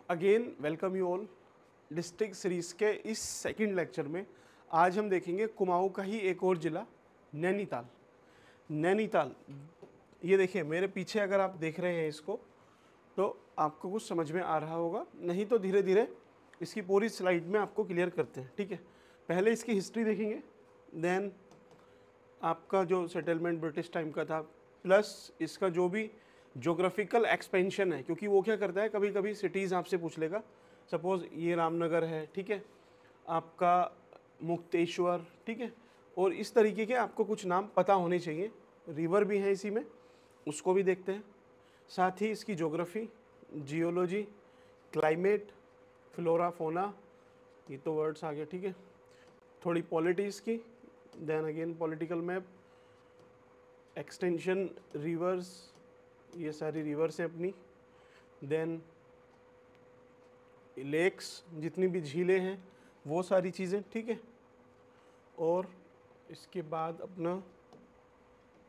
Again welcome you all district series के इस second lecture में आज हम देखेंगे कुमाऊं का ही एक और ज़िला नैनीताल। नैनीताल, ये देखिए मेरे पीछे अगर आप देख रहे हैं इसको तो आपको कुछ समझ में आ रहा होगा, नहीं तो धीरे धीरे इसकी पूरी स्लाइड में आपको क्लियर करते हैं। ठीक है, पहले इसकी हिस्ट्री देखेंगे, देन आपका जो सेटलमेंट ब्रिटिश टाइम का था, प्लस इसका जो भी जोग्राफिकल एक्सपेंशन है, क्योंकि वो क्या करता है कभी कभी सिटीज़ आपसे पूछ लेगा। सपोज़ ये रामनगर है, ठीक है, आपका मुक्तेश्वर, ठीक है, और इस तरीके के आपको कुछ नाम पता होने चाहिए। रिवर भी है इसी में, उसको भी देखते हैं। साथ ही इसकी geography, geology, climate, flora fauna, ये तो वर्ड्स आ गए, ठीक है। थोड़ी पॉलिटिक्स की, then again political map, extension, rivers, ये सारी रिवर्स है अपनी, देन लेक्स, जितनी भी झीलें हैं वो सारी चीज़ें, ठीक है। और इसके बाद अपना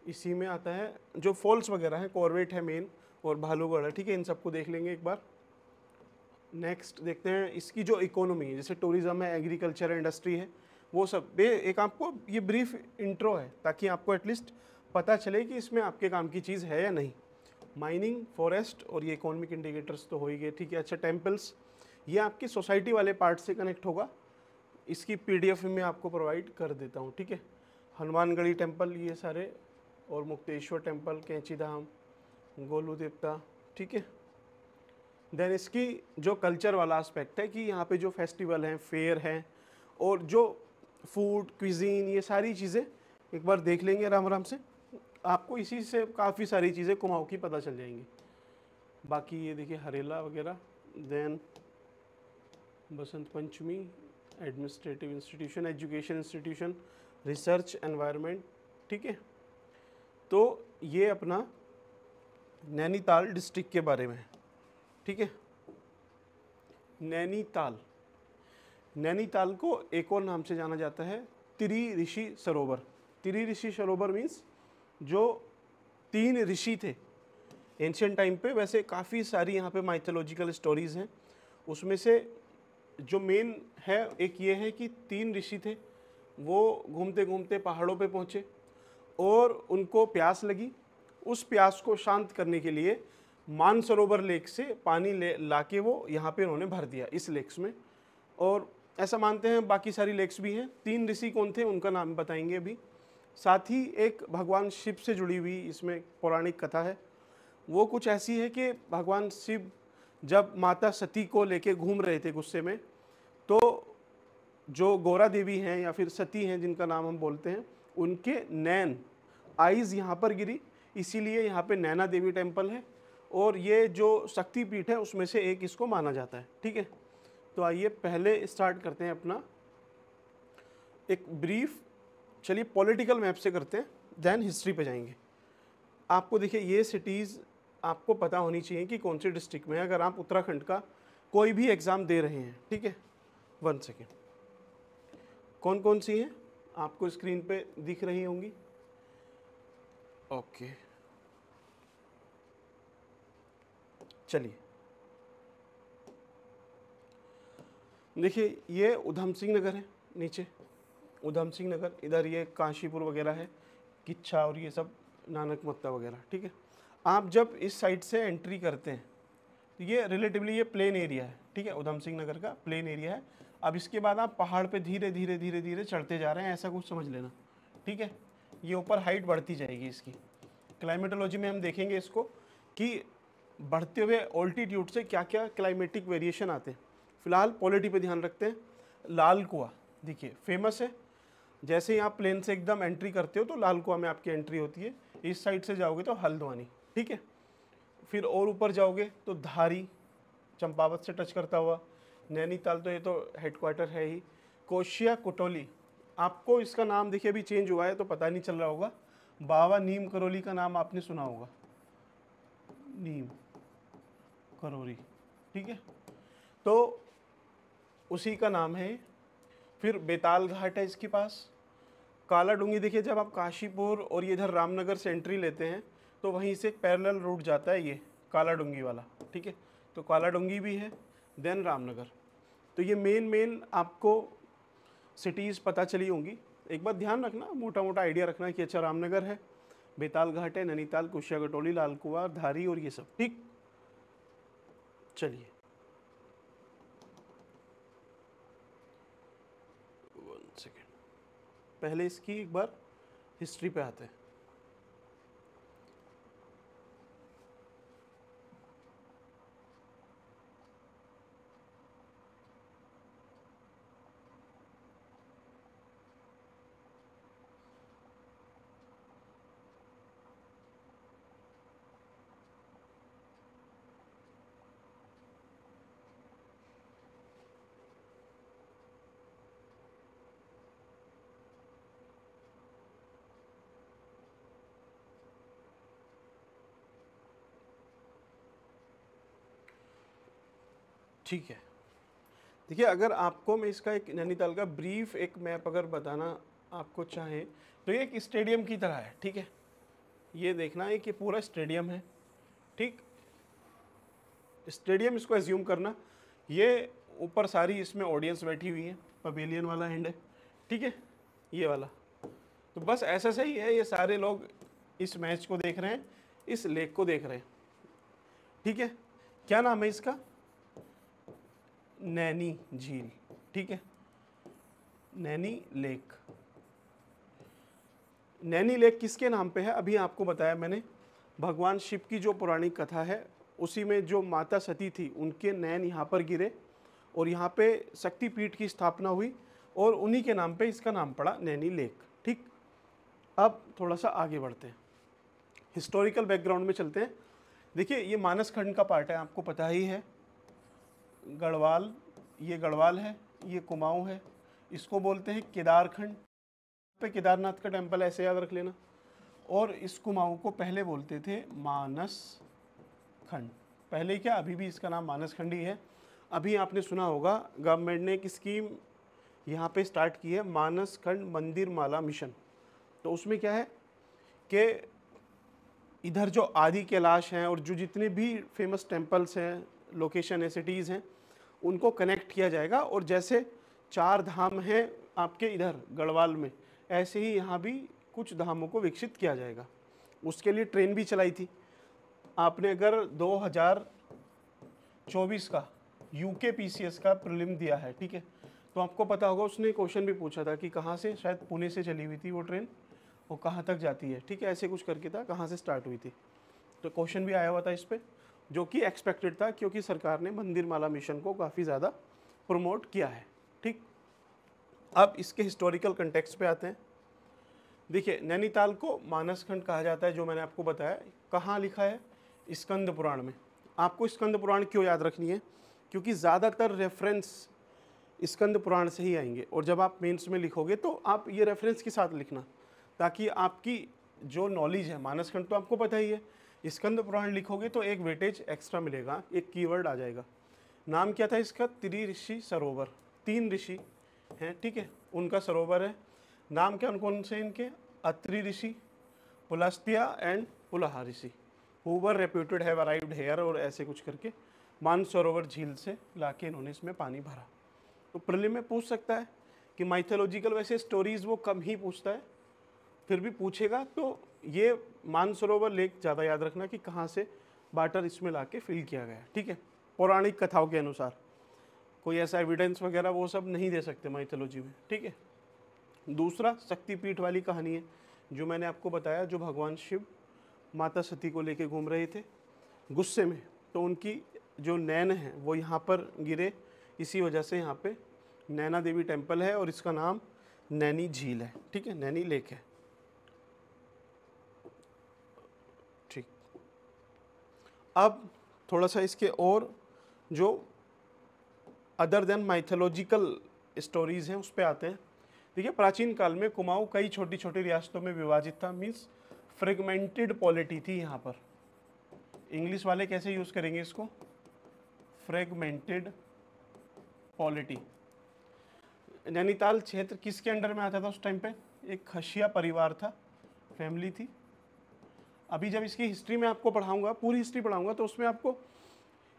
इसी में आता है जो फॉल्स वगैरह है, कॉर्बेट है मेन और भालूगढ़ है, ठीक है। इन सबको देख लेंगे एक बार। नेक्स्ट देखते हैं इसकी जो इकोनॉमी है, जैसे टूरिज़्म है, एग्रीकल्चर, इंडस्ट्री है, वो सब एक आपको ये ब्रीफ इंट्रो है ताकि आपको एटलीस्ट पता चले कि इसमें आपके काम की चीज़ है या नहीं। माइनिंग, फॉरेस्ट और ये इकोनॉमिक इंडिकेटर्स तो हो ही गए, ठीक है। अच्छा, टेम्पल्स, ये आपकी सोसाइटी वाले पार्ट से कनेक्ट होगा, इसकी पीडीएफ में आपको प्रोवाइड कर देता हूँ, ठीक है। हनुमानगढ़ी टेम्पल, ये सारे, और मुक्तेश्वर टेम्पल, कैंची धाम, गोलू देवता, ठीक है। देन इसकी जो कल्चर वाला एस्पेक्ट है कि यहाँ पे जो फेस्टिवल हैं, फेयर हैं, और जो फूड, क्विजीन, ये सारी चीज़ें एक बार देख लेंगे आराम आराम से। आपको इसी से काफ़ी सारी चीज़ें कुमाऊं की पता चल जाएंगी। बाकी ये देखिए हरेला वगैरह, then Basant Panchami, administrative institution, education institution, research environment, ठीक है। तो ये अपना नैनीताल डिस्ट्रिक्ट के बारे में है, ठीक है। नैनीताल, नैनीताल को एक और नाम से जाना जाता है त्रि ऋषि सरोवर। त्रि ऋषि सरोवर मीन्स जो 3 ऋषि थे एंशियंट टाइम पे। वैसे काफ़ी सारी यहाँ पे माइथोलॉजिकल स्टोरीज़ हैं, उसमें से जो मेन है एक ये है कि 3 ऋषि थे, वो घूमते घूमते पहाड़ों पे पहुँचे और उनको प्यास लगी। उस प्यास को शांत करने के लिए मानसरोवर लेक से पानी ला के वो यहाँ पे उन्होंने भर दिया इस लेक्स में। और ऐसा मानते हैं बाकी सारी लेक्स भी हैं। 3 ऋषि कौन थे उनका नाम बताएंगे अभी। साथ ही एक भगवान शिव से जुड़ी हुई इसमें पौराणिक कथा है। वो कुछ ऐसी है कि भगवान शिव जब माता सती को लेके घूम रहे थे गुस्से में, तो जो गौरा देवी हैं या फिर सती हैं जिनका नाम हम बोलते हैं, उनके नैन, आइज़ यहाँ पर गिरी, इसीलिए यहाँ पे नैना देवी टेम्पल है। और ये जो शक्तिपीठ है उसमें से एक इसको माना जाता है, ठीक है। तो आइए पहले स्टार्ट करते हैं अपना एक ब्रीफ। चलिए पॉलिटिकल मैप से करते हैं, देन हिस्ट्री पे जाएंगे। आपको देखिए ये सिटीज़ आपको पता होनी चाहिए कि कौन से डिस्ट्रिक्ट में है, अगर आप उत्तराखंड का कोई भी एग्ज़ाम दे रहे हैं, ठीक है। 1 सेकेंड, कौन कौन सी हैं आपको स्क्रीन पे दिख रही होंगी। ओके, चलिए देखिए ये उधम सिंह नगर है नीचे, उधम सिंह नगर, इधर ये काशीपुर वगैरह है, किच्छा और ये सब नानक मत्ता वगैरह, ठीक है। आप जब इस साइड से एंट्री करते हैं तो ये रिलेटिवली ये प्लेन एरिया है, ठीक है, उधम सिंह नगर का प्लेन एरिया है। अब इसके बाद आप पहाड़ पे धीरे धीरे धीरे धीरे चढ़ते जा रहे हैं, ऐसा कुछ समझ लेना, ठीक है। ये ऊपर हाइट बढ़ती जाएगी इसकी। क्लाइमेटोलॉजी में हम देखेंगे इसको कि बढ़ते हुए ऑल्टीट्यूड से क्या क्या क्लाइमेटिक वेरिएशन आते हैं। फिलहाल पॉलिटी पे ध्यान रखते हैं। लाल कुआं देखिए फेमस है, जैसे ही आप प्लेन से एकदम एंट्री करते हो तो लाल कुआं में आपकी एंट्री होती है। इस साइड से जाओगे तो हल्द्वानी, ठीक है। फिर और ऊपर जाओगे तो धारी, चंपावत से टच करता हुआ, नैनीताल तो ये तो हेडक्वार्टर है ही। कोशिया कुटोली, आपको इसका नाम देखिए अभी चेंज हुआ है तो पता नहीं चल रहा होगा। बाबा नीम करोली का नाम आपने सुना होगा, नीम करोली, ठीक है, तो उसी का नाम है। फिर बेताल घाट है इसके पास। काला डूंगी देखिए, जब आप काशीपुर और ये इधर रामनगर से एंट्री लेते हैं तो वहीं से एक पैरेलल रूट जाता है ये काला डूंगी वाला, ठीक है, तो काला डूंगी भी है। देन रामनगर। तो ये मेन आपको सिटीज़ पता चली होंगी। एक बात ध्यान रखना, मोटा मोटा आइडिया रखना कि अच्छा रामनगर है, बेताल घाट है, नैनीताल, कुशिया कटोली, लाल कुआं, धारी और ये सब। ठीक, चलिए 1 सेकेंड, पहले इसकी एक बार हिस्ट्री पे आते हैं। ठीक है, देखिए अगर आपको मैं इसका एक नैनीताल का ब्रीफ एक मैप अगर बताना आपको चाहे तो ये एक स्टेडियम की तरह है। ठीक है, ये देखना है कि पूरा स्टेडियम है। ठीक, स्टेडियम इसको एज्यूम करना, ये ऊपर सारी इसमें ऑडियंस बैठी हुई है, पवेलियन वाला एंड है। ठीक है, ये वाला, तो बस ऐसा सही है, ये सारे लोग इस मैच को देख रहे हैं, इस लेक को देख रहे हैं। ठीक है, क्या नाम है इसका? नैनी झील। ठीक है, नैनी लेक। नैनी लेक किसके नाम पे है? अभी आपको बताया मैंने, भगवान शिव की जो पौराणिक कथा है उसी में जो माता सती थी उनके नैन यहाँ पर गिरे और यहाँ पे शक्तिपीठ की स्थापना हुई और उन्हीं के नाम पे इसका नाम पड़ा नैनी लेक। ठीक, अब थोड़ा सा आगे बढ़ते हैं, हिस्टोरिकल बैकग्राउंड में चलते हैं। देखिए ये मानस खंड का पार्ट है, आपको पता ही है। गढ़वाल, ये गढ़वाल है, ये कुमाऊं है, इसको बोलते हैं केदारखंड, पे केदारनाथ का टेम्पल, ऐसे याद रख लेना। और इस कुमाऊं को पहले बोलते थे मानस खंड, पहले क्या, अभी भी इसका नाम मानस खंड ही है। अभी आपने सुना होगा गवर्नमेंट ने एक स्कीम यहाँ पे स्टार्ट की है, मानस खंड मंदिर माला मिशन। तो उसमें क्या है कि इधर जो आदि कैलाश हैं और जो जितने भी फेमस टेम्पल्स हैं, लोकेशन है, सिटीज़ हैं, उनको कनेक्ट किया जाएगा। और जैसे 4 धाम हैं आपके इधर गढ़वाल में, ऐसे ही यहाँ भी कुछ धामों को विकसित किया जाएगा। उसके लिए ट्रेन भी चलाई थी। आपने अगर 2024 का UKPCS का प्रीलिम दिया है, ठीक है, तो आपको पता होगा उसने क्वेश्चन भी पूछा था कि कहाँ से, शायद पुणे से चली हुई थी वो ट्रेन, वो कहाँ तक जाती है। ठीक है, ऐसे कुछ करके था, कहाँ से स्टार्ट हुई थी, तो क्वेश्चन भी आया हुआ था इस पर, जो कि एक्सपेक्टेड था क्योंकि सरकार ने मंदिर माला मिशन को काफ़ी ज़्यादा प्रमोट किया है। ठीक, अब इसके हिस्टोरिकल कंटेक्स्ट पे आते हैं। देखिए नैनीताल को मानस खंड कहा जाता है, जो मैंने आपको बताया। कहाँ लिखा है? स्कंद पुराण में। आपको स्कंद पुराण क्यों याद रखनी है? क्योंकि ज़्यादातर रेफरेंस स्कंद पुराण से ही आएंगे, और जब आप मेंस में लिखोगे तो आप ये रेफरेंस के साथ लिखना, ताकि आपकी जो नॉलेज है, मानस खंड तो आपको पता ही है, स्कंद पुराण लिखोगे तो एक वेटेज एक्स्ट्रा मिलेगा, एक कीवर्ड आ जाएगा। नाम क्या था इसका? त्रिऋषि सरोवर। 3 ऋषि हैं, ठीक है, उनका सरोवर है। नाम क्या कौन से इनके? Atri rishi, Pulastya and Pulaha rishi, who were reputed have arrived here, और ऐसे कुछ करके मानसरोवर झील से लाके इन्होंने इसमें पानी भरा। तो प्रीलिम में पूछ सकता है कि माइथोलॉजिकल, वैसे स्टोरीज वो कम ही पूछता है, फिर भी पूछेगा तो ये मानसरोवर लेक ज़्यादा याद रखना कि कहाँ से वाटर इसमें लाके फिल किया गया है। ठीक है, पौराणिक कथाओं के अनुसार, कोई ऐसा एविडेंस वगैरह वो सब नहीं दे सकते माइथोलॉजी में। ठीक है, दूसरा शक्तिपीठ वाली कहानी है, जो मैंने आपको बताया, जो भगवान शिव माता सती को लेके घूम रहे थे गुस्से में, तो उनकी जो नैन है वो यहाँ पर गिरे, इसी वजह से यहाँ पे नैना देवी टेम्पल है और इसका नाम नैनी झील है। ठीक है, नैनी लेक है। ठीक, अब थोड़ा सा इसके और जो अदर देन माइथोलॉजिकल स्टोरीज हैं उस पर आते हैं। देखिए प्राचीन काल में कुमाऊं कई छोटी छोटी रियासतों में विभाजित था, मीन्स फ्रेगमेंटेड पॉलिटी थी यहाँ पर। इंग्लिश वाले कैसे यूज़ करेंगे इसको? Fragmented polity. नैनीताल क्षेत्र किसके अंडर में आता था उस टाइम पे? एक खशिया परिवार था, फैमिली थी। अभी जब इसकी हिस्ट्री में आपको पढ़ाऊंगा, पूरी हिस्ट्री पढ़ाऊंगा, तो उसमें आपको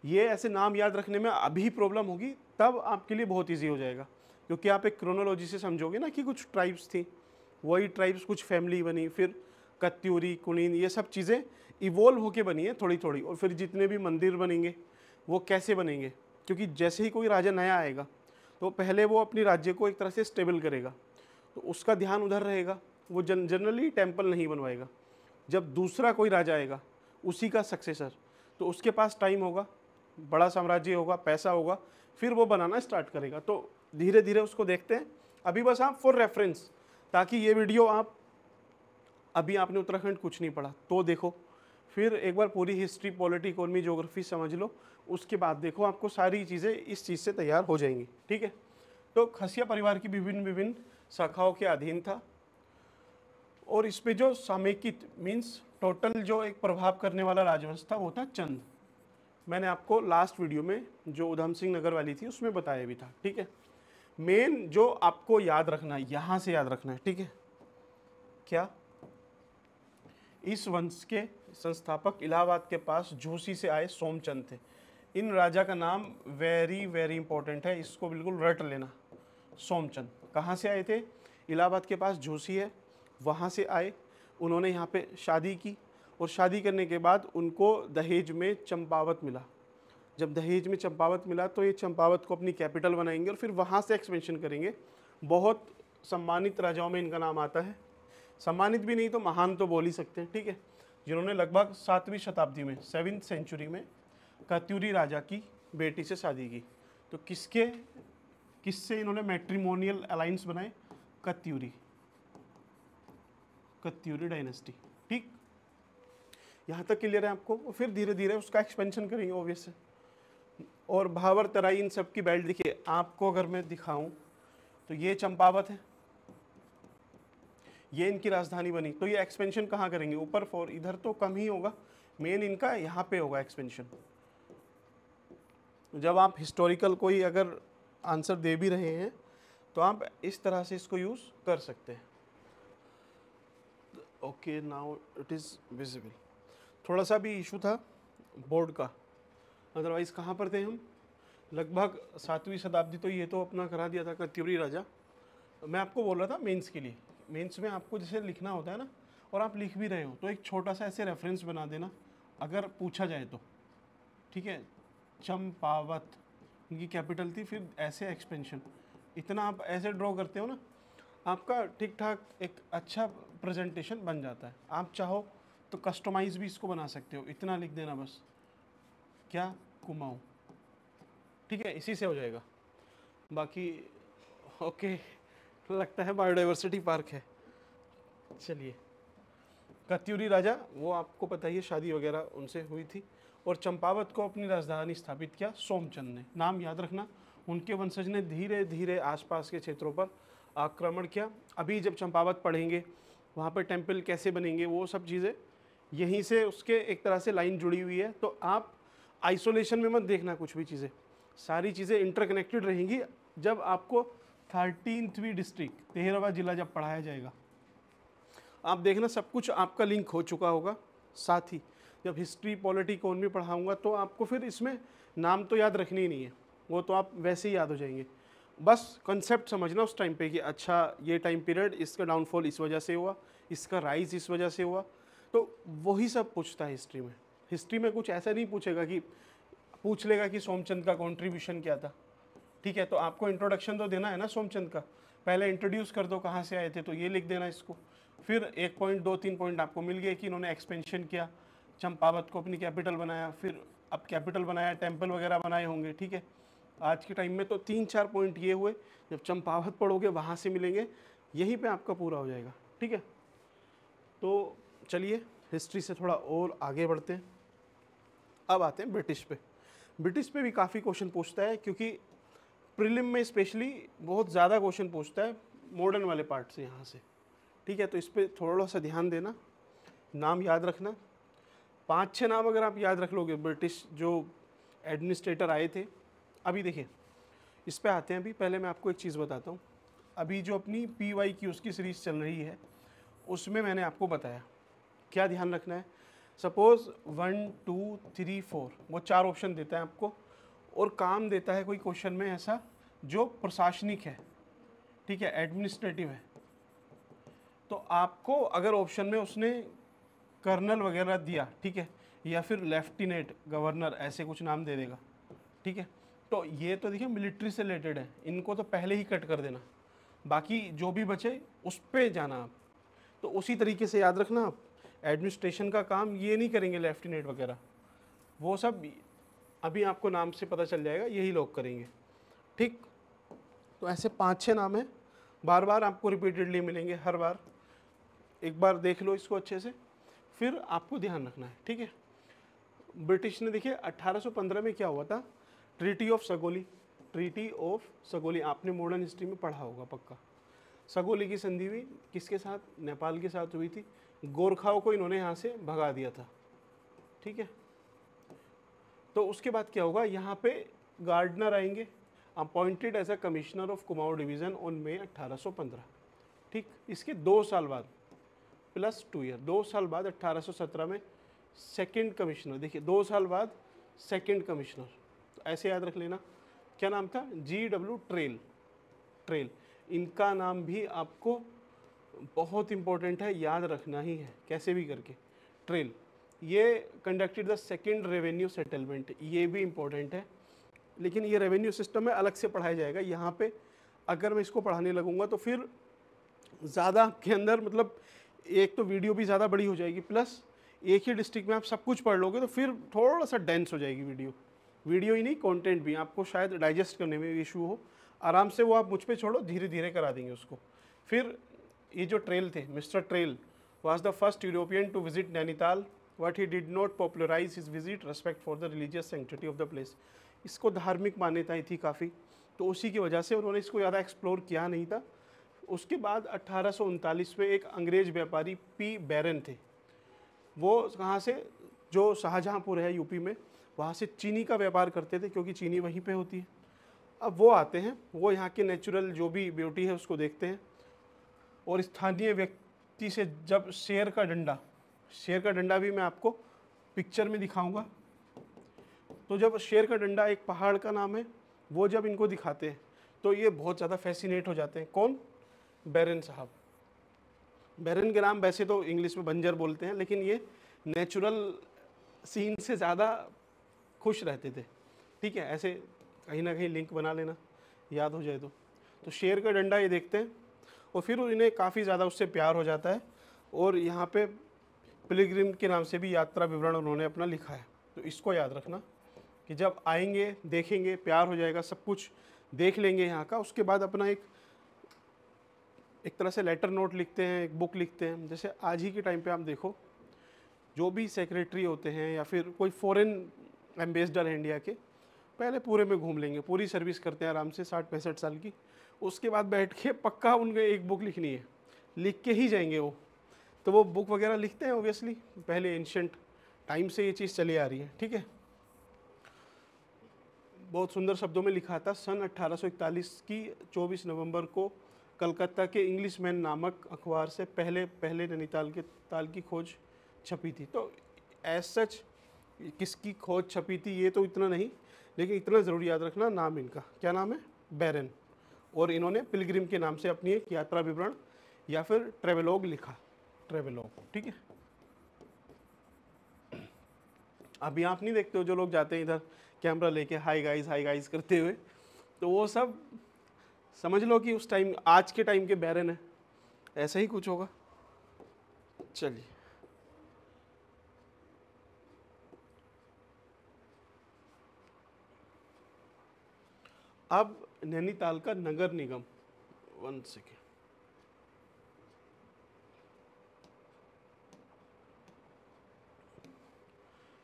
ये ऐसे नाम याद रखने में अभी प्रॉब्लम होगी, तब आपके लिए बहुत ईजी हो जाएगा, क्योंकि आप एक क्रोनोलॉजी से समझोगे ना कि कुछ ट्राइब्स थी, वही ट्राइब्स कुछ फैमिली बनी, फिर कत्यूरी, कुनीन, ये सब चीज़ें इवोल्व होके बनी है थोड़ी थोड़ी, और फिर जितने भी मंदिर बनेंगे वो कैसे बनेंगे, क्योंकि जैसे ही कोई राजा नया आएगा तो पहले वो अपनी राज्य को एक तरह से स्टेबल करेगा, तो उसका ध्यान उधर रहेगा, वो जनरली टेम्पल नहीं बनवाएगा। जब दूसरा कोई राजा आएगा, उसी का सक्सेसर, तो उसके पास टाइम होगा, बड़ा साम्राज्य होगा, पैसा होगा, फिर वो बनाना स्टार्ट करेगा। तो धीरे धीरे उसको देखते हैं। अभी बस आप फॉर रेफरेंस, ताकि ये वीडियो आप, अभी आपने उत्तराखंड कुछ नहीं पढ़ा तो देखो, फिर एक बार पूरी हिस्ट्री, पॉलिटी, इकोनॉमी, ज्योग्राफी समझ लो, उसके बाद देखो, आपको सारी चीज़ें इस चीज़ से तैयार हो जाएंगी। ठीक है। तो खसिया परिवार की विभिन्न विभिन्न शाखाओं के अधीन था, और इस पे जो समेकित मीन्स टोटल जो एक प्रभाव करने वाला राजवंश था वो था चंद। मैंने आपको लास्ट वीडियो में जो उधम सिंह नगर वाली थी उसमें बताया भी था। ठीक है। मेन जो आपको याद रखना है, यहाँ से याद रखना है। ठीक है। क्या? इस वंश के संस्थापक इलाहाबाद के पास झूसी से आए सोमचंद थे। इन राजा का नाम वेरी वेरी इंपॉर्टेंट है, इसको बिल्कुल रट लेना। सोमचंद कहाँ से आए थे? इलाहाबाद के पास झूसी है, वहाँ से आए। उन्होंने यहाँ पे शादी की, और शादी करने के बाद उनको दहेज में चंपावत मिला। जब दहेज में चंपावत मिला तो ये चंपावत को अपनी कैपिटल बनाएंगे और फिर वहाँ से एक्सपेंशन करेंगे। बहुत सम्मानित राजाओं में इनका नाम आता है, सम्मानित भी नहीं तो महान तो बोल ही सकते हैं। ठीक है। जिन्होंने लगभग 7वीं शताब्दी में, 7th सेंचुरी में कत्यूरी राजा की बेटी से शादी की। तो किससे इन्होंने मैट्रिमोनियल अलाइंस बनाए? कत्यूरी डायनेस्टी। ठीक, यहाँ तक क्लियर है आपको? और फिर धीरे धीरे उसका एक्सपेंशन करेंगे ऑब्वियस है। और भावर, तराई, इन सब की बेल्ट देखिए आपको, अगर मैं दिखाऊं तो ये चंपावत है, ये इनकी राजधानी बनी। तो ये एक्सपेंशन कहाँ करेंगे? ऊपर। फॉर इधर तो कम ही होगा, मेन इनका यहाँ पे होगा एक्सपेंशन। जब आप हिस्टोरिकल कोई अगर आंसर दे भी रहे हैं तो आप इस तरह से इसको यूज़ कर सकते हैं। Okay, now it is visible. थोड़ा सा भी इशू था बोर्ड का, अदरवाइज़ कहाँ पर थे हम? लगभग 7वीं शताब्दी। तो ये तो अपना करा दिया था कत्यूरी राजा। मैं आपको बोल रहा था मेंस के लिए, मेंस में आपको जैसे लिखना होता है ना, और आप लिख भी रहे हो तो एक छोटा सा ऐसे रेफरेंस बना देना अगर पूछा जाए तो। ठीक है। चंपावत इनकी कैपिटल थी, फिर ऐसे एक्सपेंशन, इतना आप ऐसे ड्रॉ करते हो ना, आपका ठीक ठाक एक अच्छा प्रेजेंटेशन बन जाता है। आप चाहो तो कस्टमाइज भी इसको बना सकते हो, इतना लिख देना बस, क्या? कुमाऊं। ठीक है, इसी से हो जाएगा। बाकी ओके, लगता है बायोडाइवर्सिटी पार्क है। चलिए, कत्यूरी राजा, वो आपको पता ही है, शादी वगैरह उनसे हुई थी। और चंपावत को अपनी राजधानी स्थापित किया सोमचंद ने। नाम याद रखना। उनके वंशज ने धीरे धीरे आसपास के क्षेत्रों पर आक्रमण किया। अभी जब चंपावत पढ़ेंगे, वहाँ पर टेम्पल कैसे बनेंगे, वो सब चीज़ें यहीं से उसके एक तरह से लाइन जुड़ी हुई है। तो आप आइसोलेशन में मत देखना कुछ भी चीज़ें, सारी चीज़ें इंटरकनेक्टेड रहेंगी। जब आपको 13वीं डिस्ट्रिक्ट, 13वां जिला जब पढ़ाया जाएगा, आप देखना सब कुछ आपका लिंक हो चुका होगा। साथ ही जब हिस्ट्री, पॉलिटी, इकोनॉमी पढ़ाऊंगा तो आपको फिर इसमें नाम तो याद रखनी ही नहीं है, वो तो आप वैसे ही याद हो जाएंगे। बस कॉन्सेप्ट समझना उस टाइम पे कि अच्छा ये टाइम पीरियड, इसका डाउनफॉल इस वजह से हुआ, इसका राइज इस वजह से हुआ। तो वही सब पूछता है हिस्ट्री में। हिस्ट्री में कुछ ऐसा नहीं पूछेगा कि पूछ लेगा कि सोमचंद का कॉन्ट्रीब्यूशन क्या था। ठीक है, तो आपको इंट्रोडक्शन तो देना है ना सोमचंद का, पहले इंट्रोड्यूस कर दो कहाँ से आए थे, तो ये लिख देना इसको। फिर 1 पॉइंट 2-3 पॉइंट आपको मिल गए कि इन्होंने एक्सपेंशन किया, चंपावत को अपनी कैपिटल बनाया, फिर अब कैपिटल बनाया, टेम्पल वगैरह बनाए होंगे। ठीक है, आज के टाइम में तो 3-4 पॉइंट ये हुए, जब चंपावत पढ़ोगे वहाँ से मिलेंगे, यहीं पे आपका पूरा हो जाएगा। ठीक है, तो चलिए हिस्ट्री से थोड़ा और आगे बढ़ते हैं। अब आते हैं ब्रिटिश पे। ब्रिटिश पे भी काफ़ी क्वेश्चन पूछता है, क्योंकि प्रीलिम में स्पेशली बहुत ज़्यादा क्वेश्चन पूछता है मॉडर्न वाले पार्ट से, यहाँ से। ठीक है, तो इस पर थोड़ा सा ध्यान देना, नाम याद रखना। 5-6 नाम अगर आप याद रख लोगे ब्रिटिश जो एडमिनिस्ट्रेटर आए थे। अभी देखिए, इस पे आते हैं। अभी पहले मैं आपको एक चीज़ बताता हूँ। अभी जो अपनी PYQ उसकी सीरीज़ चल रही है, उसमें मैंने आपको बताया क्या ध्यान रखना है। सपोज 1 2 3 4 वो 4 ऑप्शन देता है आपको, और काम देता है कोई क्वेश्चन में ऐसा जो प्रशासनिक है, ठीक है, एडमिनिस्ट्रेटिव है, तो आपको अगर ऑप्शन में उसने कर्नल वगैरह दिया, ठीक है, या फिर लेफ्टिनेंट गवर्नर ऐसे कुछ नाम दे देगा, ठीक है, तो ये तो देखिए मिलिट्री से रिलेटेड है, इनको तो पहले ही कट कर देना, बाकी जो भी बचे उस पे जाना आप। तो उसी तरीके से याद रखना आप, एडमिनिस्ट्रेशन का काम ये नहीं करेंगे लेफ्टिनेंट वगैरह, वो सब अभी आपको नाम से पता चल जाएगा, यही लोग करेंगे, ठीक। तो ऐसे 5-6 नाम हैं, बार बार आपको रिपीटेडली मिलेंगे, हर बार एक बार देख लो इसको अच्छे से, फिर आपको ध्यान रखना है, ठीक है। ब्रिटिश ने देखिए 1815 में क्या हुआ था, ट्रीटी ऑफ सगोली, ट्रीटी ऑफ सगोली आपने मॉडर्न हिस्ट्री में पढ़ा होगा पक्का। सगोली की संधि हुई किसके साथ, नेपाल के साथ हुई थी, गोरखाओं को इन्होंने यहाँ से भगा दिया था, ठीक है। तो उसके बाद क्या होगा, यहाँ पे गार्डनर आएंगे, appointed as a commissioner of Kumaon division on May 1815, ठीक। इसके 2 साल बाद प्लस 2 ईयर, 2 साल बाद 1817 में सेकंड कमिश्नर, देखिए 2 साल बाद सेकंड कमिश्नर, तो ऐसे याद रख लेना। क्या नाम था, GW ट्रेल, ट्रेल, इनका नाम भी आपको बहुत इंपॉर्टेंट है, याद रखना ही है कैसे भी करके। ट्रेल ये conducted the second revenue settlement, ये भी इंपॉर्टेंट है, लेकिन ये रेवेन्यू सिस्टम में अलग से पढ़ाया जाएगा। यहाँ पे अगर मैं इसको पढ़ाने लगूंगा तो फिर ज़्यादा आपके अंदर मतलब एक तो वीडियो भी ज़्यादा बड़ी हो जाएगी, प्लस एक ही डिस्ट्रिक्ट में आप सब कुछ पढ़ लोगे तो फिर थोड़ा सा डेंस हो जाएगी वीडियो ही नहीं, कंटेंट भी आपको शायद डाइजेस्ट करने में इशू हो। आराम से वो आप मुझ पे छोड़ो, धीरे धीरे करा देंगे उसको। फिर ये जो ट्रेल थे, Mister Traill was the first European to visit Nainital, but he did not popularise his visit respect for the religious sanctity of the place. इसको धार्मिक मान्यताएं थी काफ़ी, तो उसी की वजह से उन्होंने इसको ज़्यादा एक्सप्लोर किया नहीं था। उसके बाद 1839 में एक अंग्रेज व्यापारी P बैरन थे, वो कहाँ से, जो शाहजहाँपुर है यूपी में, वहाँ से चीनी का व्यापार करते थे, क्योंकि चीनी वहीं पे होती है। अब वो आते हैं, वो यहाँ के नेचुरल जो भी ब्यूटी है उसको देखते हैं, और स्थानीय व्यक्ति से जब शेर का डंडा भी मैं आपको पिक्चर में दिखाऊंगा, तो जब शेर का डंडा एक पहाड़ का नाम है, वो जब इनको दिखाते हैं तो ये बहुत ज़्यादा फैसिनेट हो जाते हैं। कौन, बैरन साहब। बैरन के नाम वैसे तो इंग्लिश में बंजर बोलते हैं, लेकिन ये नेचुरल सीन से ज़्यादा खुश रहते थे, ठीक है। ऐसे कहीं ना कहीं लिंक बना लेना, याद हो जाए तो शेर का डंडा ये देखते हैं, और फिर इन्हें काफ़ी ज़्यादा उससे प्यार हो जाता है, और यहाँ पे पिलग्रिम के नाम से भी यात्रा विवरण उन्होंने अपना लिखा है। तो इसको याद रखना कि जब आएंगे, देखेंगे, प्यार हो जाएगा, सब कुछ देख लेंगे यहाँ का, उसके बाद अपना एक तरह से लेटर नोट लिखते हैं, एक बुक लिखते हैं। जैसे आज ही के टाइम पे आप देखो, जो भी सेक्रेटरी होते हैं या फिर कोई फॉरेन एम्बेसडर है इंडिया के, पहले पूरे में घूम लेंगे, पूरी सर्विस करते हैं आराम से 60-65 साल की, उसके बाद बैठ के पक्का उनके एक बुक लिखनी है, लिख के ही जाएंगे वो। तो वो बुक वगैरह लिखते हैं ओबियसली, पहले एंशिएंट टाइम से ये चीज़ चली आ रही है, ठीक है। बहुत सुंदर शब्दों में लिखा था, सन 1841 की 24 नवंबर को कलकत्ता के इंग्लिश मैन नामक अखबार से पहले नैनीताल के ताल की खोज छपी थी। तो एज सच किसकी खोज छपी थी ये तो इतना नहीं, लेकिन इतना ज़रूर याद रखना, नाम इनका क्या नाम है, बैरन, और इन्होंने पिलग्रिम के नाम से अपनी एक यात्रा विवरण या फिर ट्रेवलॉग लिखा, ट्रेवलॉग, ठीक है। अभी आप नहीं देखते हो जो लोग जाते हैं इधर कैमरा लेके हाय गाइस करते हुए, तो वो सब समझ लो कि उस टाइम, आज के टाइम के बैरन है, ऐसा ही कुछ होगा। चलिए, अब नैनीताल का नगर निगम, 1 सेकेंड,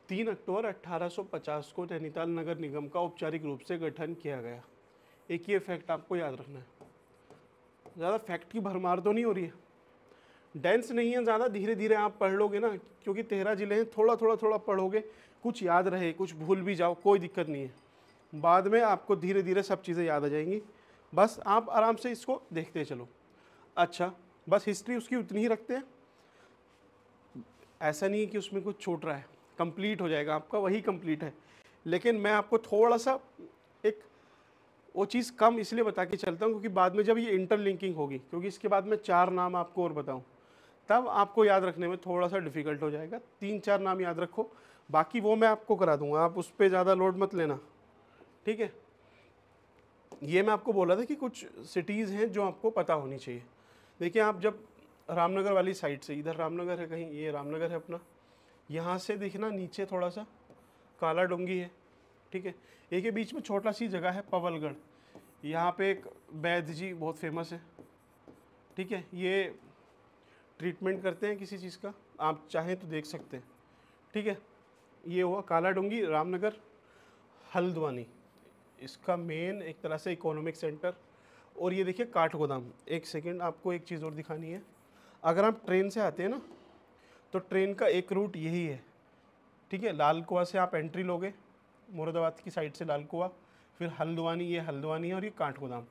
तीन अक्टूबर 1850 को नैनीताल नगर निगम का औपचारिक रूप से गठन किया गया। एक ये फैक्ट आपको याद रखना है, ज़्यादा फैक्ट की भरमार तो नहीं हो रही है, डेंस नहीं है ज़्यादा, धीरे धीरे आप पढ़ लोगे ना, क्योंकि 13 जिले हैं, थोड़ा पढ़ोगे, कुछ याद रहे, कुछ भूल भी जाओ, कोई दिक्कत नहीं है, बाद में आपको धीरे धीरे सब चीज़ें याद आ जाएंगी, बस आप आराम से इसको देखते चलो। अच्छा, बस हिस्ट्री उसकी उतनी ही रखते हैं। ऐसा नहीं है कि उसमें कुछ छूट रहा है, कंप्लीट हो जाएगा आपका, वही कंप्लीट है। लेकिन मैं आपको थोड़ा सा एक वो चीज़ कम इसलिए बता के चलता हूँ क्योंकि बाद में जब ये इंटरलिंकिंग होगी, क्योंकि इसके बाद मैं 4 नाम आपको और बताऊँ, तब आपको याद रखने में थोड़ा सा डिफिकल्ट हो जाएगा। 3-4 नाम याद रखो, बाकी वो मैं आपको करा दूंगा, आप उस पर ज़्यादा लोड मत लेना, ठीक है। ये मैं आपको बोला था कि कुछ सिटीज़ हैं जो आपको पता होनी चाहिए। देखिए आप जब रामनगर वाली साइड से, इधर रामनगर है कहीं, ये रामनगर है अपना, यहाँ से दिखना नीचे थोड़ा सा काला डोंगी है, ठीक है। एक के बीच में छोटा सी जगह है पवलगढ़, यहाँ पे एक वैद्य जी बहुत फेमस है, ठीक है। ये ट्रीटमेंट करते हैं किसी चीज़ का, आप चाहें तो देख सकते हैं, ठीक है। ये हुआ काला डोंगी, रामनगर, हल्द्वानी, इसका मेन एक तरह से इकोनॉमिक सेंटर। और ये देखिए काठगोदाम। एक सेकंड, आपको एक चीज़ और दिखानी है। अगर आप ट्रेन से आते हैं ना, तो ट्रेन का एक रूट यही है, ठीक है। लाल कुआं से आप एंट्री लोगे, मुरादाबाद की साइड से लाल कुआं, फिर हल्द्वानी, ये हल्द्वानी है, और ये काठगोदाम।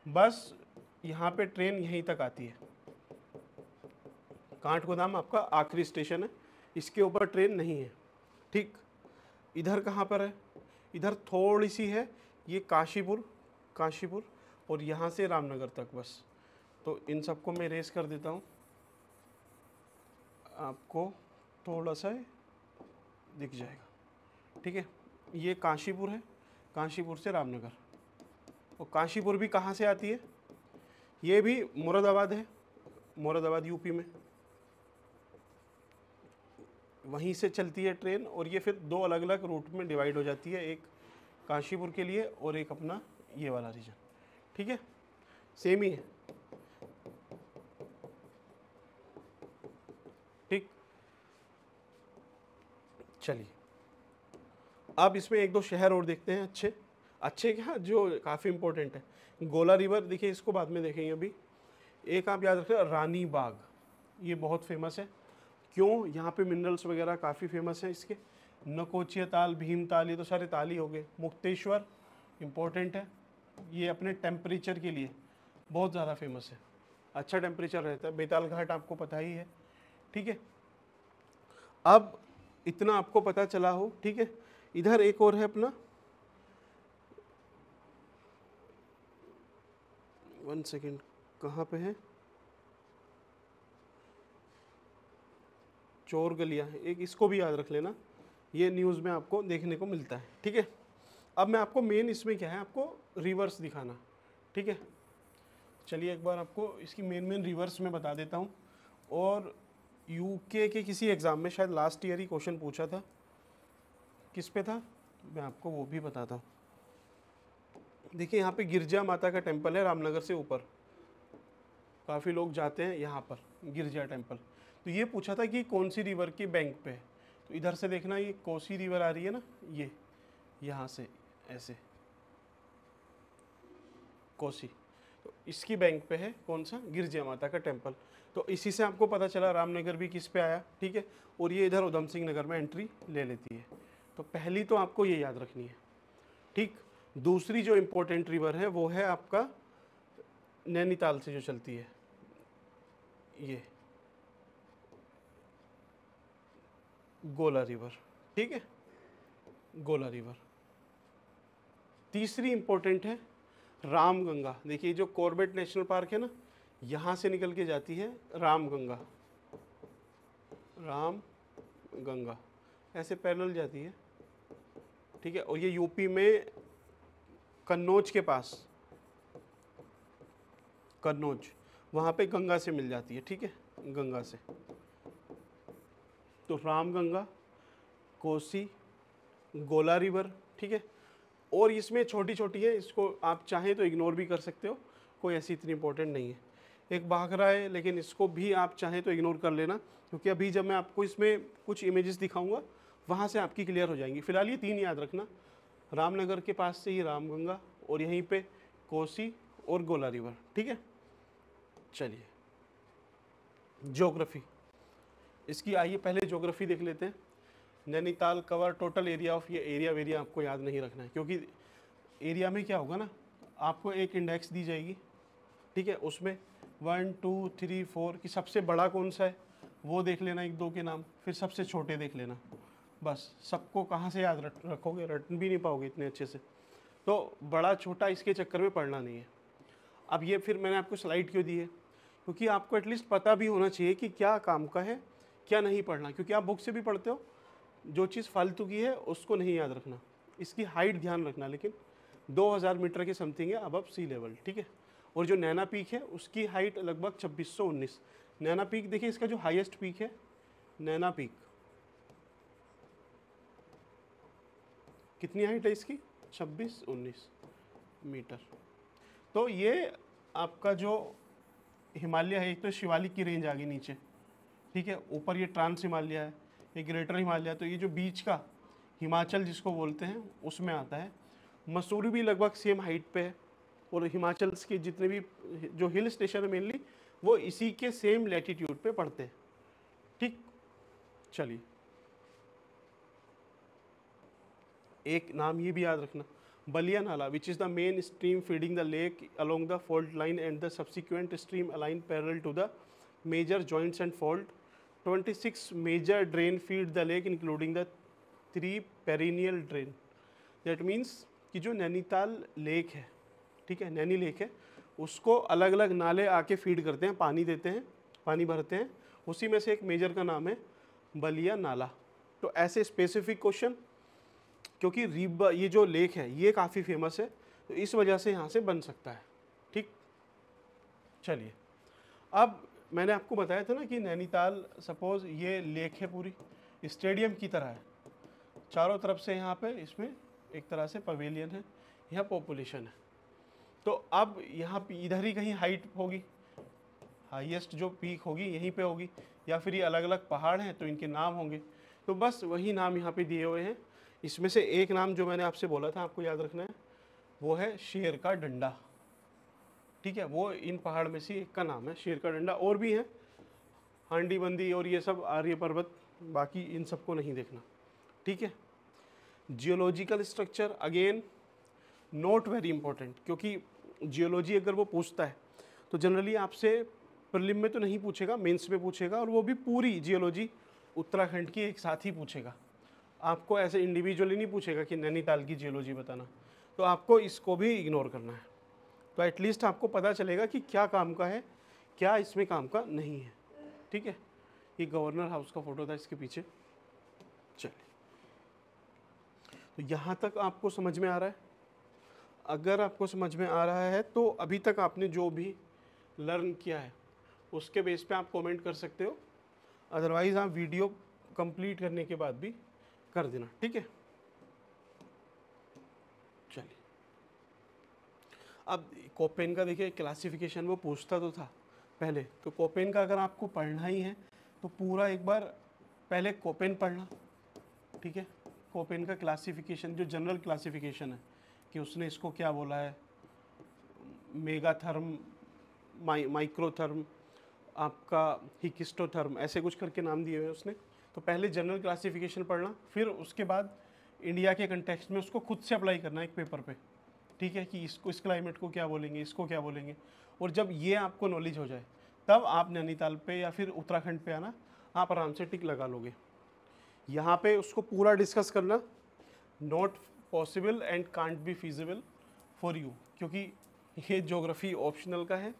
बस यहाँ पे ट्रेन यहीं तक आती है। काठगोदाम आपका आखिरी स्टेशन है, इसके ऊपर ट्रेन नहीं है, ठीक। इधर कहाँ पर है, इधर थोड़ी सी है, ये काशीपुर, और यहाँ से रामनगर तक बस। तो इन सबको मैं रेस कर देता हूँ, आपको थोड़ा सा दिख जाएगा, ठीक है। ये काशीपुर है, काशीपुर से रामनगर। और काशीपुर भी कहाँ से आती है, ये भी मुरादाबाद है, मुरादाबाद यूपी में, वहीं से चलती है ट्रेन। और ये फिर 2 अलग अलग रूट में डिवाइड हो जाती है, एक काशीपुर के लिए और एक अपना ये वाला रीजन, ठीक है। सेम ही है, ठीक। चलिए अब इसमें 1-2 शहर और देखते हैं, अच्छे क्या, जो काफ़ी इंपॉर्टेंट है। गोला रिवर, देखिए इसको बाद में देखेंगे, अभी एक आप याद रखें, रानी बाग, ये बहुत फेमस है। क्यों, यहाँ पे मिनरल्स वगैरह काफ़ी फेमस हैं इसके। नकोचिया ताल, भीम ताल, ये तो सारे ताल ही हो गए। मुक्तेश्वर इम्पोर्टेंट है, ये अपने टेम्परेचर के लिए बहुत ज़्यादा फेमस है, अच्छा टेम्परेचर रहता है। बेताल घाट आपको पता ही है, ठीक है। अब इतना आपको पता चला हो, ठीक है। इधर एक और है अपना, 1 सेकेंड, कहाँ पे है, चोर गलियाँ है एक, इसको भी याद रख लेना, ये न्यूज़ में आपको देखने को मिलता है, ठीक है। अब मैं आपको मेन इसमें क्या है, आपको रिवर्स दिखाना, ठीक है। चलिए एक बार आपको इसकी मेन रिवर्स में बता देता हूँ। और यूके के किसी एग्ज़ाम में शायद लास्ट ईयर ही क्वेश्चन पूछा था, किस पे था, मैं आपको वो भी बताता हूँ। देखिए यहाँ पे गिरजा माता का टेम्पल है, रामनगर से ऊपर, काफ़ी लोग जाते हैं यहाँ पर, गिरजा टेम्पल। तो ये पूछा था कि कौन सी रिवर के बैंक पे है, तो इधर से देखना, ये कोसी रिवर आ रही है ना, ये यहाँ से ऐसे कोसी, तो इसकी बैंक पे है कौन सा, गिरजा माता का टेम्पल। तो इसी से आपको पता चला रामनगर भी किस पे आया, ठीक है। और ये इधर उधम सिंह नगर में एंट्री ले लेती है। तो पहली तो आपको ये याद रखनी है, ठीक। दूसरी जो इम्पोर्टेंट रिवर है वो है आपका नैनीताल से जो चलती है, ये गोला रिवर, ठीक है, गोला रिवर। तीसरी इंपॉर्टेंट है रामगंगा। देखिए जो कॉर्बेट नेशनल पार्क है ना, यहाँ से निकल के जाती है रामगंगा, रामगंगा ऐसे पैरेलल जाती है, ठीक है। और ये यूपी में कन्नौज के पास, कन्नौज, वहाँ पे गंगा से मिल जाती है, ठीक है, गंगा से। तो रामगंगा, कोसी, गोला रिवर, ठीक है। और इसमें छोटी छोटी है, इसको आप चाहें तो इग्नोर भी कर सकते हो, कोई ऐसी इतनी इंपॉर्टेंट नहीं है। एक बाघरा है, लेकिन इसको भी आप चाहें तो इग्नोर कर लेना, क्योंकि अभी जब मैं आपको इसमें कुछ इमेजेस दिखाऊंगा वहाँ से आपकी क्लियर हो जाएंगी। फिलहाल ये 3 याद रखना, रामनगर के पास से ही रामगंगा, और यहीं पे कोसी और गोला रिवर, ठीक है। चलिए ज्योग्राफी, इसकी आइए पहले ज्योग्राफी देख लेते हैं। Nainital cover total area of, ये एरिया वेरिया आपको याद नहीं रखना है, क्योंकि एरिया में क्या होगा ना, आपको एक इंडेक्स दी जाएगी, ठीक है। उसमें 1 2 3 4 की सबसे बड़ा कौन सा है, वो देख लेना एक दो के नाम, फिर सबसे छोटे देख लेना, बस। सबको कहाँ से याद रखोगे, रट भी नहीं पाओगे इतने अच्छे से। तो बड़ा छोटा इसके चक्कर में पढ़ना नहीं है। अब ये फिर मैंने आपको स्लाइड क्यों दी है, क्योंकि आपको एटलीस्ट पता भी होना चाहिए कि क्या काम का है, क्या नहीं पढ़ना, क्योंकि आप बुक से भी पढ़ते हो, जो चीज़ फालतू की है उसको नहीं याद रखना। इसकी हाइट ध्यान रखना, लेकिन 2000 मीटर के समथिंग है अबव सी लेवल, ठीक है। और जो नैना पीक है उसकी हाइट लगभग 2619। नैना पीक देखिए, इसका जो हाईएस्ट पीक है नैना पीक, कितनी हाइट है इसकी, 2619 मीटर। तो ये आपका जो हिमालय है, एक तो शिवालिक की रेंज आ गई नीचे, ठीक है, ऊपर ये ट्रांस हिमालय है, ये ग्रेटर हिमालय, तो ये जो बीच का हिमाचल जिसको बोलते हैं उसमें आता है। मसूरी भी लगभग सेम हाइट पे है, और हिमाचल के जितने भी जो हिल स्टेशन है मेनली वो इसी के सेम लैटिट्यूड पे पड़ते हैं, ठीक। चलिए, एक नाम ये भी याद रखना, Balia Nala, which is the main stream feeding the lake along the fault line and the subsequent stream align parallel to the major joints and fault. 26 major drain feed the lake including the 3 perennial drain. That means कि जो Nainital lake है, ठीक है, Naini lake है, उसको अलग अलग नाले आके फीड करते हैं, पानी देते हैं, पानी भरते हैं। उसी में से एक मेजर का नाम है बलिया नाला। तो ऐसे स्पेसिफिक क्वेश्चन, क्योंकि रीबा ये जो लेक है ये काफ़ी फेमस है, तो इस वजह से यहाँ से बन सकता है, ठीक। चलिए, अब मैंने आपको बताया था ना कि नैनीताल, सपोज ये लेक है पूरी स्टेडियम की तरह है, चारों तरफ से यहाँ पे इसमें एक तरह से पवेलियन है, यहाँ पॉपुलेशन है। तो अब यहाँ पे इधर ही कहीं हाइट होगी, हाईएस्ट जो पीक होगी यहीं पे होगी, या फिर ये अलग अलग पहाड़ हैं तो इनके नाम होंगे। तो बस वही नाम यहाँ पे दिए हुए हैं। इसमें से एक नाम जो मैंने आपसे बोला था आपको याद रखना है, वो है शेर का डंडा, ठीक है। वो इन पहाड़ में से एक का नाम है शेर का डंडा। और भी है हांडी बंदी और ये सब आर्य पर्वत, बाकी इन सबको नहीं देखना, ठीक है। Geological structure again not very important, क्योंकि जियोलॉजी अगर वो पूछता है तो जनरली आपसे प्रीलिम में तो नहीं पूछेगा, मेंस में पूछेगा, और वो भी पूरी जियोलॉजी उत्तराखंड की एक साथ ही पूछेगा। आपको ऐसे इंडिविजुअली नहीं पूछेगा कि नैनीताल की जियोलॉजी बताना, तो आपको इसको भी इग्नोर करना है। तो एटलीस्ट आपको पता चलेगा कि क्या काम का है, क्या इसमें काम का नहीं है, ठीक है। ये गवर्नर हाउस का फोटो था इसके पीछे। चलिए, तो यहाँ तक आपको समझ में आ रहा है? अगर आपको समझ में आ रहा है तो अभी तक आपने जो भी लर्न किया है उसके बेस पे आप कमेंट कर सकते हो, अदरवाइज़ आप वीडियो कंप्लीट करने के बाद भी कर देना, ठीक है। चलिए, अब कोपेन का देखिए क्लासिफिकेशन वो पूछता तो था पहले, तो कोपेन का अगर आपको पढ़ना ही है तो पूरा एक बार पहले कोपेन पढ़ना, ठीक है। कोपेन का क्लासिफिकेशन जो जनरल क्लासिफिकेशन है कि उसने इसको क्या बोला है, मेगाथर्म, माइक्रोथर्म, आपका हिकिस्टोथर्म, ऐसे कुछ करके नाम दिए हुए उसने। तो पहले जनरल क्लासिफिकेशन पढ़ना, फिर उसके बाद इंडिया के कंटेक्स्ट में उसको खुद से अप्लाई करना एक पेपर पे, ठीक है, कि इसको, इस क्लाइमेट को क्या बोलेंगे, इसको क्या बोलेंगे। और जब ये आपको नॉलेज हो जाए तब आप नैनीताल पे या फिर उत्तराखंड पे आना, आप आराम से टिक लगा लोगे। यहाँ पे उसको पूरा डिस्कस करना not possible and can't be feasible for you, क्योंकि ये ज्योग्राफी ऑप्शनल का है।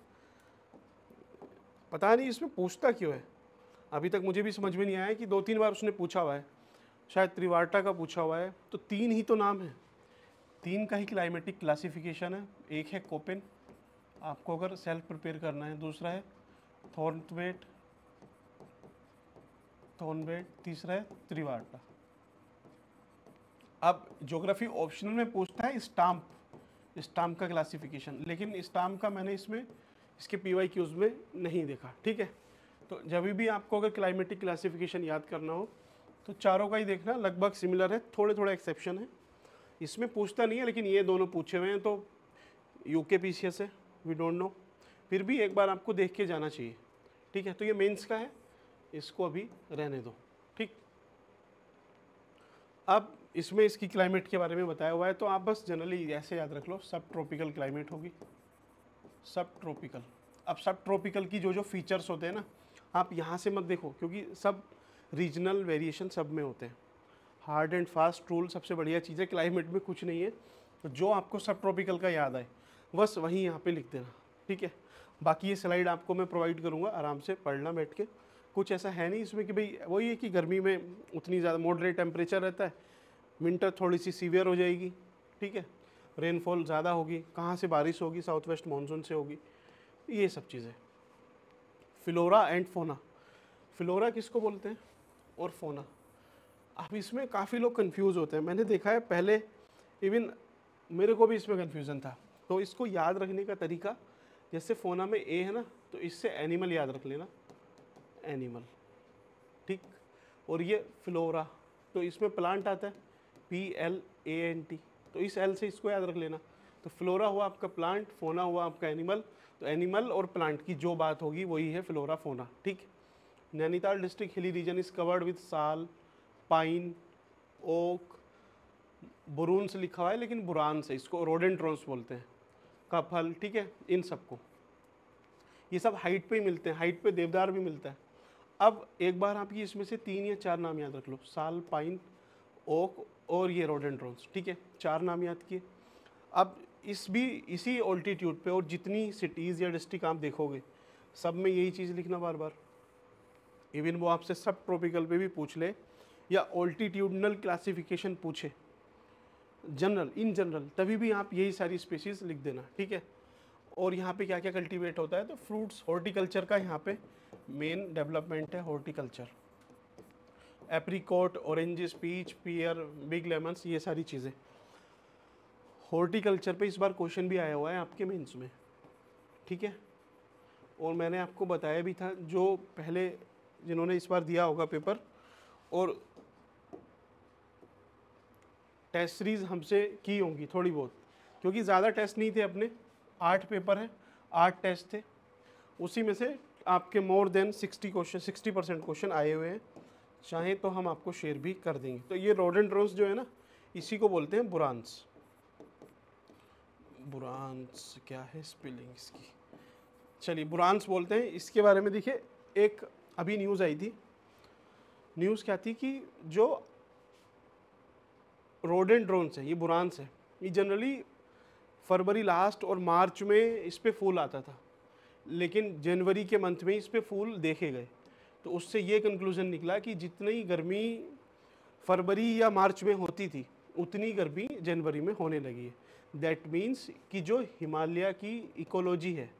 पता नहीं इसमें पूछता क्यों है, अभी तक मुझे भी समझ में नहीं आया कि 2-3 बार उसने पूछा हुआ है, शायद त्रिवार्टा का पूछा हुआ है, तो 3 ही तो नाम है, 3 का ही क्लाइमेटिक क्लासिफिकेशन है। एक है कोपेन, आपको अगर सेल्फ प्रिपेयर करना है, दूसरा है थॉर्नवेट, तीसरा है त्रिवार्टा। अब ज्योग्राफी ऑप्शनल में पूछता है स्टाम्प का क्लासिफिकेशन, लेकिन स्टाम्प का मैंने इसमें इसके PYQs में नहीं देखा, ठीक है। तो जब भी आपको अगर क्लाइमेटिक क्लासिफिकेशन याद करना हो तो चारों का ही देखना, लगभग सिमिलर है, थोड़े थोड़े एक्सेप्शन है, इसमें पूछता नहीं है, लेकिन ये दोनों पूछे हुए हैं तो UKPCS है, वी डोंट नो, फिर भी एक बार आपको देख के जाना चाहिए, ठीक है। तो ये मेंस का है, इसको अभी रहने दो, ठीक। अब इसमें इसकी क्लाइमेट के बारे में बताया हुआ है, तो आप बस जनरली ऐसे याद रख लो, सब ट्रॉपिकल क्लाइमेट होगी, सब ट्रॉपिकल। अब सब ट्रॉपिकल की जो जो फीचर्स होते हैं ना, आप यहाँ से मत देखो, क्योंकि सब रीजनल वेरिएशन सब में होते हैं। हार्ड एंड फास्ट रूल सबसे बढ़िया चीज़ है, क्लाइमेट में कुछ नहीं है, तो जो आपको सब ट्रॉपिकल का याद आए बस वहीं यहाँ पे लिख देना, ठीक है। बाकी ये स्लाइड आपको मैं प्रोवाइड करूँगा, आराम से पढ़ना बैठ के। कुछ ऐसा है नहीं इसमें कि भाई वही है कि गर्मी में उतनी ज़्यादा मॉडरेट टेम्परेचर रहता है, विंटर थोड़ी सी सीवियर हो जाएगी, ठीक है, रेनफॉल ज़्यादा होगी, कहाँ से बारिश होगी, साउथ वेस्ट मानसून से होगी, ये सब चीज़ें। फ्लोरा एंड फोना, फ्लोरा किसको बोलते हैं और फोना, अब इसमें काफ़ी लोग कंफ्यूज होते हैं। मैंने देखा है पहले, इवन मेरे को भी इसमें कन्फ्यूज़न था। तो इसको याद रखने का तरीका, जैसे फोना में ए है ना, तो इससे एनिमल याद रख लेना, एनिमल, ठीक। और ये फ्लोरा, तो इसमें प्लांट आता है PLANT, तो इस एल से इसको याद रख लेना। तो फ्लोरा हुआ आपका प्लांट, फोना हुआ आपका एनिमल, तो एनिमल और प्लांट की जो बात होगी वही है फ्लोरा फोना, ठीक। Nainital district hilly region is covered with साल, पाइन, ओक, बुरून्स लिखा हुआ है लेकिन बुरान्स है, इसको रोडेंड्रॉन्स बोलते हैं, का फल, ठीक है। इन सबको ये सब हाइट पे ही मिलते हैं, हाइट पे देवदार भी मिलता है। अब एक बार आपकी इसमें से 3 या 4 नाम याद रख लो, साल, पाइन, ओक और ये रोडेंड्रॉन्स, ठीक है, 4 नाम याद किए। अब इसी ऑल्टीट्यूड पे और जितनी सिटीज़ या डिस्ट्रिक्ट आप देखोगे सब में यही चीज़ लिखना बार बार। इवन वो आपसे सब ट्रॉपिकल पे भी पूछ ले या ऑल्टीट्यूडनल क्लासिफिकेशन पूछे, जनरल, इन जनरल, तभी भी आप यही सारी स्पीशीज लिख देना, ठीक है। और यहाँ पे क्या क्या कल्टीवेट होता है, तो फ्रूट्स, हॉर्टिकल्चर का यहाँ पे मेन डेवलपमेंट है, हॉर्टिकल्चर, एप्रिकॉट, ऑरेंजेस, पीच, पियर, बिग लेमन्स, ये सारी चीज़ें। हॉर्टिकल्चर पे इस बार क्वेश्चन भी आया हुआ है आपके मेंस में, ठीक है। और मैंने आपको बताया भी था, जो पहले जिन्होंने इस बार दिया होगा पेपर और टेस्ट सीरीज हमसे की होंगी थोड़ी बहुत, क्योंकि ज़्यादा टेस्ट नहीं थे अपने, 8 पेपर हैं, 8 टेस्ट थे, उसी में से आपके मोर देन 60% क्वेश्चन आए हुए हैं। चाहे तो हम आपको शेयर भी कर देंगे। तो ये रोडेंड्रॉन्स जो है ना, इसी को बोलते हैं बुरांस। बुरांस क्या है स्पेलिंग इसकी, चलिए बुरांस बोलते हैं। इसके बारे में देखिए, एक अभी न्यूज़ आई थी, न्यूज़ क्या थी कि जो रोडेंड्रॉन्स है, ये बुरांस है, ये जनरली फरवरी लास्ट और मार्च में इस पे फूल आता था, लेकिन जनवरी के मंथ में इस पे फूल देखे गए। तो उससे ये कंक्लूजन निकला कि जितनी गर्मी फरवरी या मार्च में होती थी उतनी गर्मी जनवरी में होने लगी है। दैट मीन्स कि जो हिमालय की इकोलॉजी है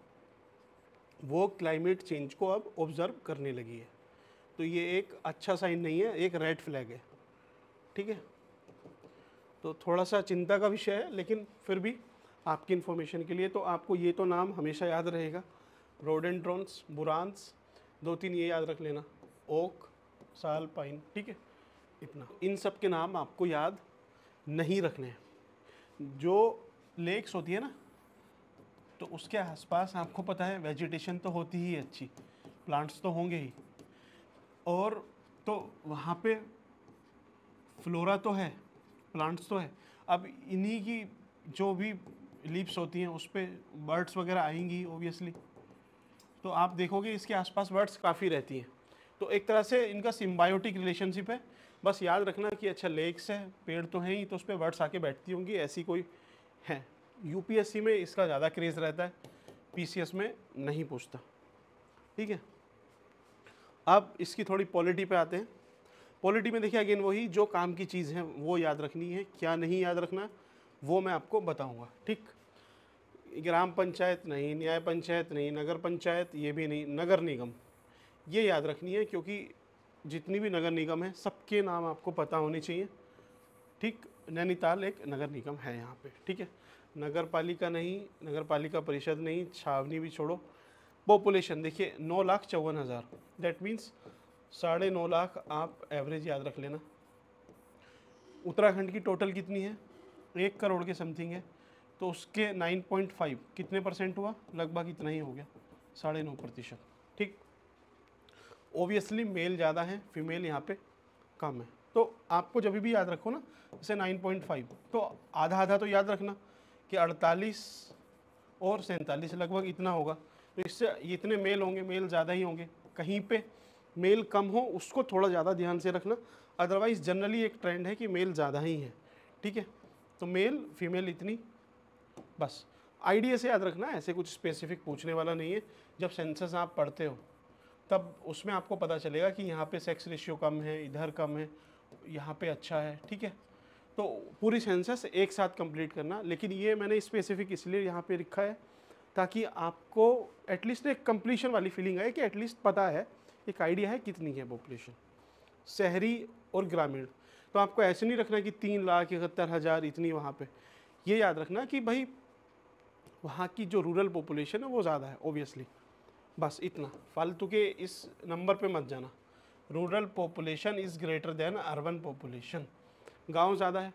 वो क्लाइमेट चेंज को अब ऑब्जर्व करने लगी है। तो ये एक अच्छा साइन नहीं है, एक रेड फ्लैग है, ठीक है। तो थोड़ा सा चिंता का विषय है, लेकिन फिर भी आपकी इन्फॉर्मेशन के लिए, तो आपको ये तो नाम हमेशा याद रहेगा, रोडेंड्रॉन्स, बुरांस, 2-3 ये याद रख लेना, ओक, साल, पाइन, ठीक है, इतना। इन सब के नाम आपको याद नहीं रखने हैं। जो लेक्स होती है ना, तो उसके आसपास आपको पता है वेजिटेशन तो होती ही है अच्छी, प्लांट्स तो होंगे ही, और तो वहाँ पे फ्लोरा तो है, प्लांट्स तो है। अब इन्हीं की जो भी लीव्स होती हैं उस पर बर्ड्स वगैरह आएंगी ओबियसली, तो आप देखोगे इसके आसपास बर्ड्स काफ़ी रहती हैं। तो एक तरह से इनका सिम्बायोटिक रिलेशनशिप है। बस याद रखना कि अच्छा लेक्स है, पेड़ तो हैं ही, तो उस पर बर्ड्स आके बैठती होंगी, ऐसी कोई है। यूपीएससी में इसका ज़्यादा क्रेज़ रहता है, पीसीएस में नहीं पूछता, ठीक है। अब इसकी थोड़ी पॉलिटी पे आते हैं। पॉलिटी में देखिए अगेन वही, जो काम की चीज़ है वो याद रखनी है, क्या नहीं याद रखना वो मैं आपको बताऊंगा, ठीक। ग्राम पंचायत नहीं, न्याय पंचायत नहीं, नगर पंचायत ये भी नहीं, नगर निगम ये याद रखनी है, क्योंकि जितनी भी नगर निगम है सबके नाम आपको पता होने चाहिए, ठीक। नैनीताल एक नगर निगम है यहाँ पे, ठीक है। नगर पालिका नहीं, नगर पालिका परिषद नहीं, छावनी भी छोड़ो। पॉपुलेशन देखिए 9,54,000, दैट मीन्स 9.5 लाख आप एवरेज याद रख लेना। उत्तराखंड की टोटल कितनी है, 1 करोड़ के समथिंग है, तो उसके 9.5 कितने परसेंट हुआ, लगभग इतना ही हो गया, 9.5%, ठीक। ओबियसली मेल ज़्यादा है, फीमेल यहाँ पे कम है। तो आपको जब भी याद रखो ना, जैसे 9.5, तो आधा आधा तो याद रखना कि 48 और 47 लगभग इतना होगा। तो इससे इतने मेल होंगे, मेल ज़्यादा ही होंगे, कहीं पे मेल कम हो उसको थोड़ा ज़्यादा ध्यान से रखना, अदरवाइज़ जनरली एक ट्रेंड है कि मेल ज़्यादा ही है, ठीक है। तो मेल फीमेल इतनी, बस आइडिया से याद रखना, ऐसे कुछ स्पेसिफिक पूछने वाला नहीं है। जब सेंसस आप पढ़ते हो तब उसमें आपको पता चलेगा कि यहाँ पे सेक्स रेशियो कम है, इधर कम है, यहाँ पे अच्छा है, ठीक है। तो पूरी सेंसस एक साथ कंप्लीट करना, लेकिन ये मैंने स्पेसिफिक इसलिए यहाँ पे लिखा है ताकि आपको एटलीस्ट एक कंप्लीशन वाली फीलिंग आए कि एटलीस्ट पता है, एक आइडिया है कितनी है पॉपुलेशन शहरी और ग्रामीण। तो आपको ऐसे नहीं रखना कि 3,71,000 इतनी वहाँ पे, ये याद रखना कि भाई वहाँ की जो रूरल पॉपुलेशन है वो ज़्यादा है ऑब्वियसली, बस इतना, फालतू के इस नंबर पे मत जाना। Rural population is greater than urban population, गांव ज़्यादा है।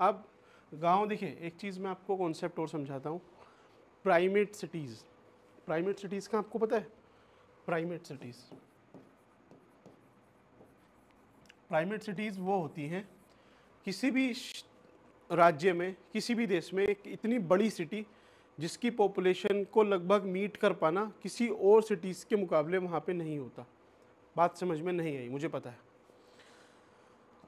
अब गांव देखिए, एक चीज़ मैं आपको कॉन्सेप्ट और समझाता हूँ, प्राइमेट सिटीज़। प्राइमेट सिटीज़ का आपको पता है? प्राइमेट सिटीज़ वो होती हैं किसी भी राज्य में, किसी भी देश में एक इतनी बड़ी सिटी जिसकी पॉपुलेशन को लगभग मीट कर पाना किसी और सिटीज़ के मुकाबले वहाँ पे नहीं होता। बात समझ में नहीं आई, मुझे पता है।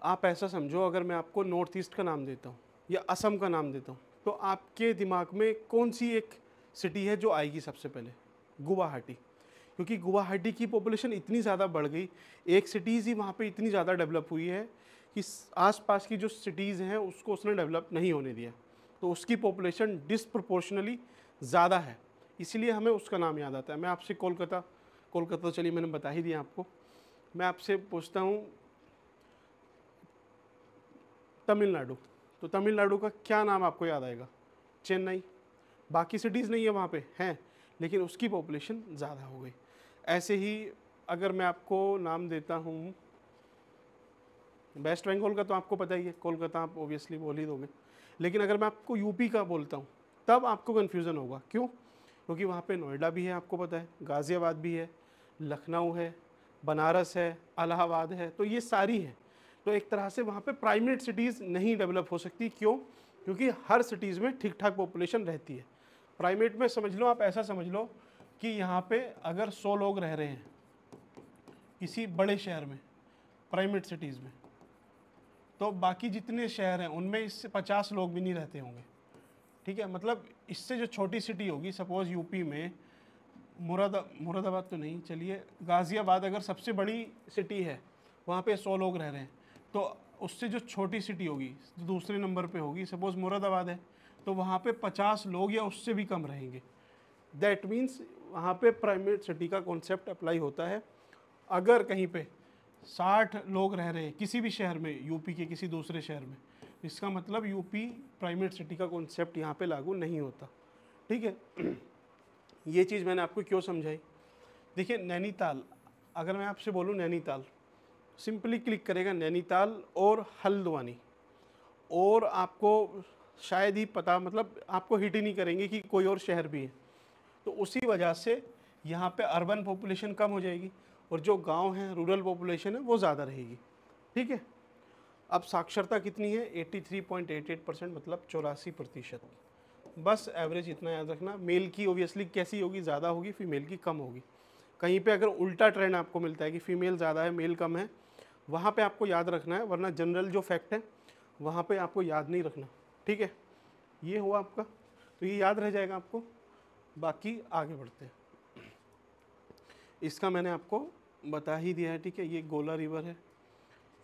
आप ऐसा समझो, अगर मैं आपको नॉर्थ ईस्ट का नाम देता हूँ या असम का नाम देता हूँ, तो आपके दिमाग में कौन सी एक सिटी है जो आएगी सबसे पहले? गुवाहाटी, क्योंकि गुवाहाटी की पॉपुलेशन इतनी ज़्यादा बढ़ गई, एक सिटीज़ ही वहाँ पे इतनी ज़्यादा डेवलप हुई है कि आसपास की जो सिटीज़ हैं उसको उसने डेवलप नहीं होने दिया, तो उसकी पॉपुलेशन डिसप्रोपोर्शनली ज़्यादा है, इसलिए हमें उसका नाम याद आता है। मैं आपसे कोलकाता तो चलिए मैंने बता ही दिया आपको, मैं आपसे पूछता हूँ तमिलनाडु, तो तमिलनाडु का क्या नाम आपको याद आएगा? चेन्नई। बाकी सिटीज़ नहीं है वहाँ पे, हैं, लेकिन उसकी पॉपुलेशन ज़्यादा हो गई। ऐसे ही अगर मैं आपको नाम देता हूँ वेस्ट बंगाल का, तो आपको पता ही है, कोलकाता आप ओबियसली बोल ही दोगे, लेकिन अगर मैं आपको यूपी का बोलता हूँ तब आपको कन्फ्यूज़न होगा। क्यों? क्योंकि वहाँ पे नोएडा भी है, आपको पता है, गाज़ियाबाद भी है, लखनऊ है, बनारस है, इलाहाबाद है, तो ये सारी हैं। तो एक तरह से वहाँ पे प्राइमेट सिटीज़ नहीं डेवलप हो सकती। क्यों? क्योंकि हर सिटीज़ में ठीक ठाक पॉपुलेशन रहती है। प्राइमेट में समझ लो, आप ऐसा समझ लो कि यहाँ पे अगर 100 लोग रह रहे हैं किसी बड़े शहर में, प्राइमेट सिटीज़ में, तो बाकी जितने शहर हैं उनमें इससे 50 लोग भी नहीं रहते होंगे, ठीक है। मतलब इससे जो छोटी सिटी होगी, सपोज़ यूपी में मुरादाबाद तो नहीं, चलिए गाज़ियाबाद अगर सबसे बड़ी सिटी है, वहाँ पे 100 लोग रह रहे हैं, तो उससे जो छोटी सिटी होगी, जो दूसरे नंबर पे होगी, सपोज़ मुरादाबाद है, तो वहाँ पे 50 लोग या उससे भी कम रहेंगे। दैट मीन्स वहाँ पे प्राइमेट सिटी का कॉन्सेप्ट अप्लाई होता है। अगर कहीं पे 60 लोग रह रहे हैं किसी भी शहर में, यूपी के किसी दूसरे शहर में, इसका मतलब यूपी प्राइमेट सिटी का कॉन्सेप्ट यहाँ पे लागू नहीं होता, ठीक है। ये चीज़ मैंने आपको क्यों समझाई? देखिए नैनीताल, अगर मैं आपसे बोलूँ नैनीताल, सिंपली क्लिक करेगा नैनीताल और हल्द्वानी, और आपको शायद ही पता, मतलब आपको हिट ही नहीं करेंगे कि कोई और शहर भी है। तो उसी वजह से यहाँ पे अर्बन पॉपुलेशन कम हो जाएगी और जो गांव हैं, रूरल पॉपुलेशन है, वो ज़्यादा रहेगी, ठीक है। अब साक्षरता कितनी है? 83.88%, मतलब 84%। बस एवरेज इतना याद रखना। मेल की ओबियसली कैसी होगी? ज़्यादा होगी, फीमेल की कम होगी। कहीं पे अगर उल्टा ट्रेंड आपको मिलता है कि फीमेल ज़्यादा है मेल कम है, वहाँ पे आपको याद रखना है, वरना जनरल जो फैक्ट है वहाँ पे आपको याद नहीं रखना, ठीक है। ये हुआ आपका, तो ये याद रह जाएगा आपको। बाकी आगे बढ़ते हैं। इसका मैंने आपको बता ही दिया है, ठीक है। ये गोला रिवर है,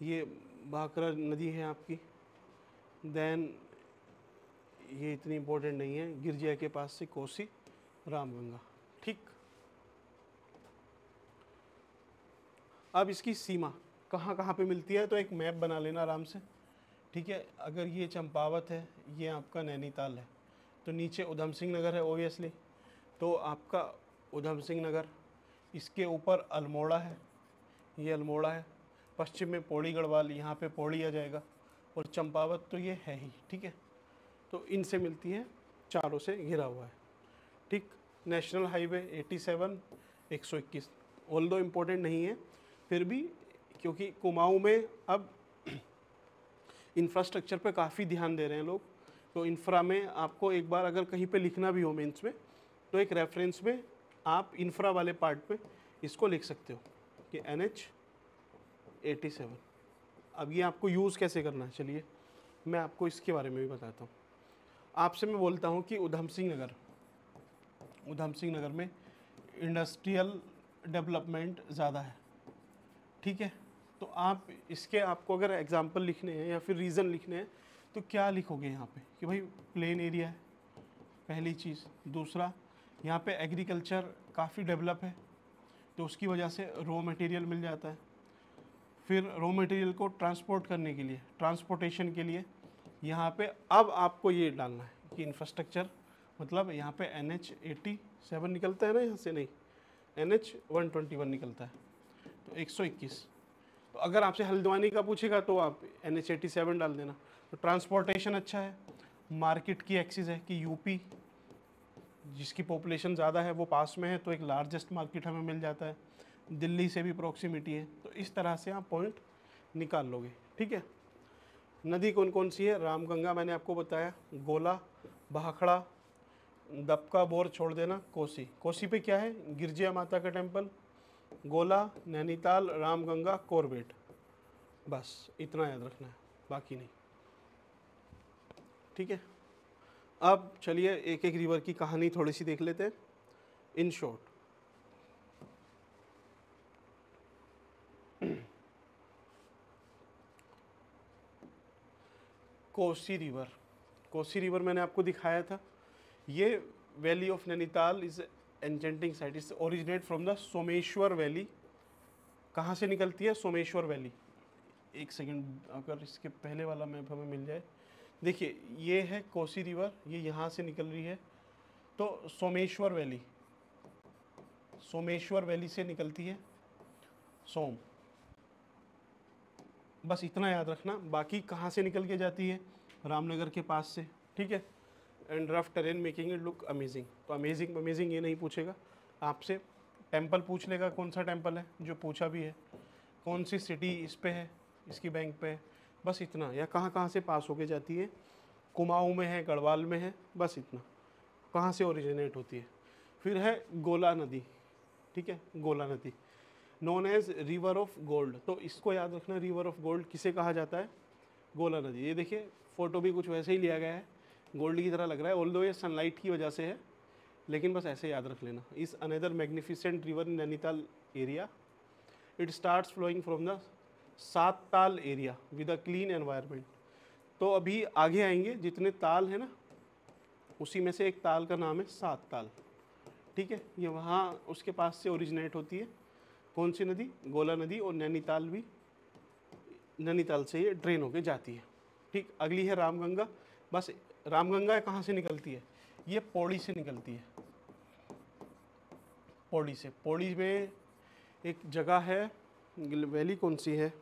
ये भाखरा नदी है आपकी, देन ये इतनी इम्पोर्टेंट नहीं है, गिरजिया के पास से कोसी, रामगंगा, ठीक। अब इसकी सीमा कहाँ कहाँ पे मिलती है, तो एक मैप बना लेना आराम से, ठीक है। अगर ये चंपावत है, ये आपका नैनीताल है, तो नीचे उधम सिंह नगर है ओबियसली, तो आपका उधम सिंह नगर, इसके ऊपर अल्मोड़ा है, ये अल्मोड़ा है, पश्चिम में पौड़ी गढ़वाल, यहाँ पे पौड़ी आ जाएगा, और चंपावत तो ये है ही, ठीक है। तो इनसे मिलती है, चारों से घिरा हुआ है, ठीक। नेशनल हाईवे 87 121, ऑल्दो इम्पोर्टेंट नहीं है फिर भी, क्योंकि कुमाऊं में अब इंफ्रास्ट्रक्चर पे काफ़ी ध्यान दे रहे हैं लोग, तो इंफ्रा में आपको एक बार अगर कहीं पे लिखना भी हो मेंस में, तो एक रेफरेंस में आप इंफ्रा वाले पार्ट पे इसको लिख सकते हो कि NH87। अब ये आपको यूज़ कैसे करना है, चलिए मैं आपको इसके बारे में भी बताता हूँ। आपसे मैं बोलता हूँ कि उधम सिंह नगर में इंडस्ट्रियल डेवलपमेंट ज़्यादा है, ठीक है। तो आप इसके आपको अगर एग्जांपल लिखने हैं या फिर रीज़न लिखने हैं तो क्या लिखोगे यहाँ पे कि भाई प्लेन एरिया है, पहली चीज़। दूसरा, यहाँ पे एग्रीकल्चर काफ़ी डेवलप है तो उसकी वजह से रॉ मटेरियल मिल जाता है। फिर रॉ मटेरियल को ट्रांसपोर्ट करने के लिए, ट्रांसपोर्टेशन के लिए यहाँ पे अब आपको ये डालना है कि इंफ्रास्ट्रक्चर, मतलब यहाँ पे NH87 निकलता है ना, यहाँ से नहीं NH121 निकलता है, तो 121। तो अगर आपसे हल्द्वानी का पूछेगा तो आप NH87 डाल देना। तो ट्रांसपोर्टेशन अच्छा है, मार्केट की एक्सेस है कि यूपी जिसकी पॉपुलेशन ज़्यादा है वो पास में है तो एक लार्जेस्ट मार्केट हमें मिल जाता है, दिल्ली से भी प्रॉक्सिमिटी है। तो इस तरह से आप पॉइंट निकाल लोगे, ठीक है। नदी कौन कौन सी है, रामगंगा मैंने आपको बताया, गोला, भाखड़ा, दबका, बोर छोड़ देना, कोसी। कोसी पे क्या है, गिरजिया माता का टेम्पल, गोला, नैनीताल, रामगंगा, कॉर्बेट, बस इतना याद रखना है, बाकी नहीं, ठीक है। अब चलिए एक एक रिवर की कहानी थोड़ी सी देख लेते हैं इन शॉर्ट। कोसी रिवर मैंने आपको दिखाया था। ये valley of Nainital is enchanting site, is originate from the Someshwar valley. कहाँ से निकलती है, सोमेश्वर वैली। एक सेकंड, अगर इसके पहले वाला मैप हमें मिल जाए। देखिए ये है कोसी रिवर, ये यहाँ से निकल रही है तो सोमेश्वर वैली से निकलती है सोम, बस इतना याद रखना। बाकी कहाँ से निकल के जाती है, रामनगर के पास से, ठीक है। And rough terrain making it look amazing. तो अमेजिंग ये नहीं पूछेगा आपसे, टेम्पल पूछ लेगा कौन सा टेम्पल है, जो पूछा भी है, कौन सी सिटी इस पे है, इसकी बैंक पे है, बस इतना। या कहाँ से पास होके जाती है, कुमाऊँ में है, गढ़वाल में है, बस इतना, कहाँ से ओरिजिनेट होती है। फिर है गोला नदी, ठीक है, गोला नदी known as river of gold. तो इसको याद रखना, रिवर ऑफ गोल्ड किसे कहा जाता है, गोला नदी। ये देखिए फ़ोटो भी कुछ वैसे ही लिया गया है, गोल्ड की तरह लग रहा है, ऑल्दो ये सनलाइट की वजह से है, लेकिन बस ऐसे याद रख लेना। इस another magnificent river in Nainital area, it starts flowing from the Sat Tal area with a clean environment. तो अभी आगे आएंगे, जितने ताल है ना उसी में से एक ताल का नाम है सात ताल, ठीक है। ये वहाँ उसके पास से ओरिजिनेट होती है, कौन सी नदी, गोला नदी। और नैनीताल भी, नैनीताल से ये ड्रेन होके जाती है, ठीक। अगली है रामगंगा। बस रामगंगा कहाँ से निकलती है, ये पौड़ी से निकलती है, पौड़ी से। पौड़ी में एक जगह है, वैली कौन सी है,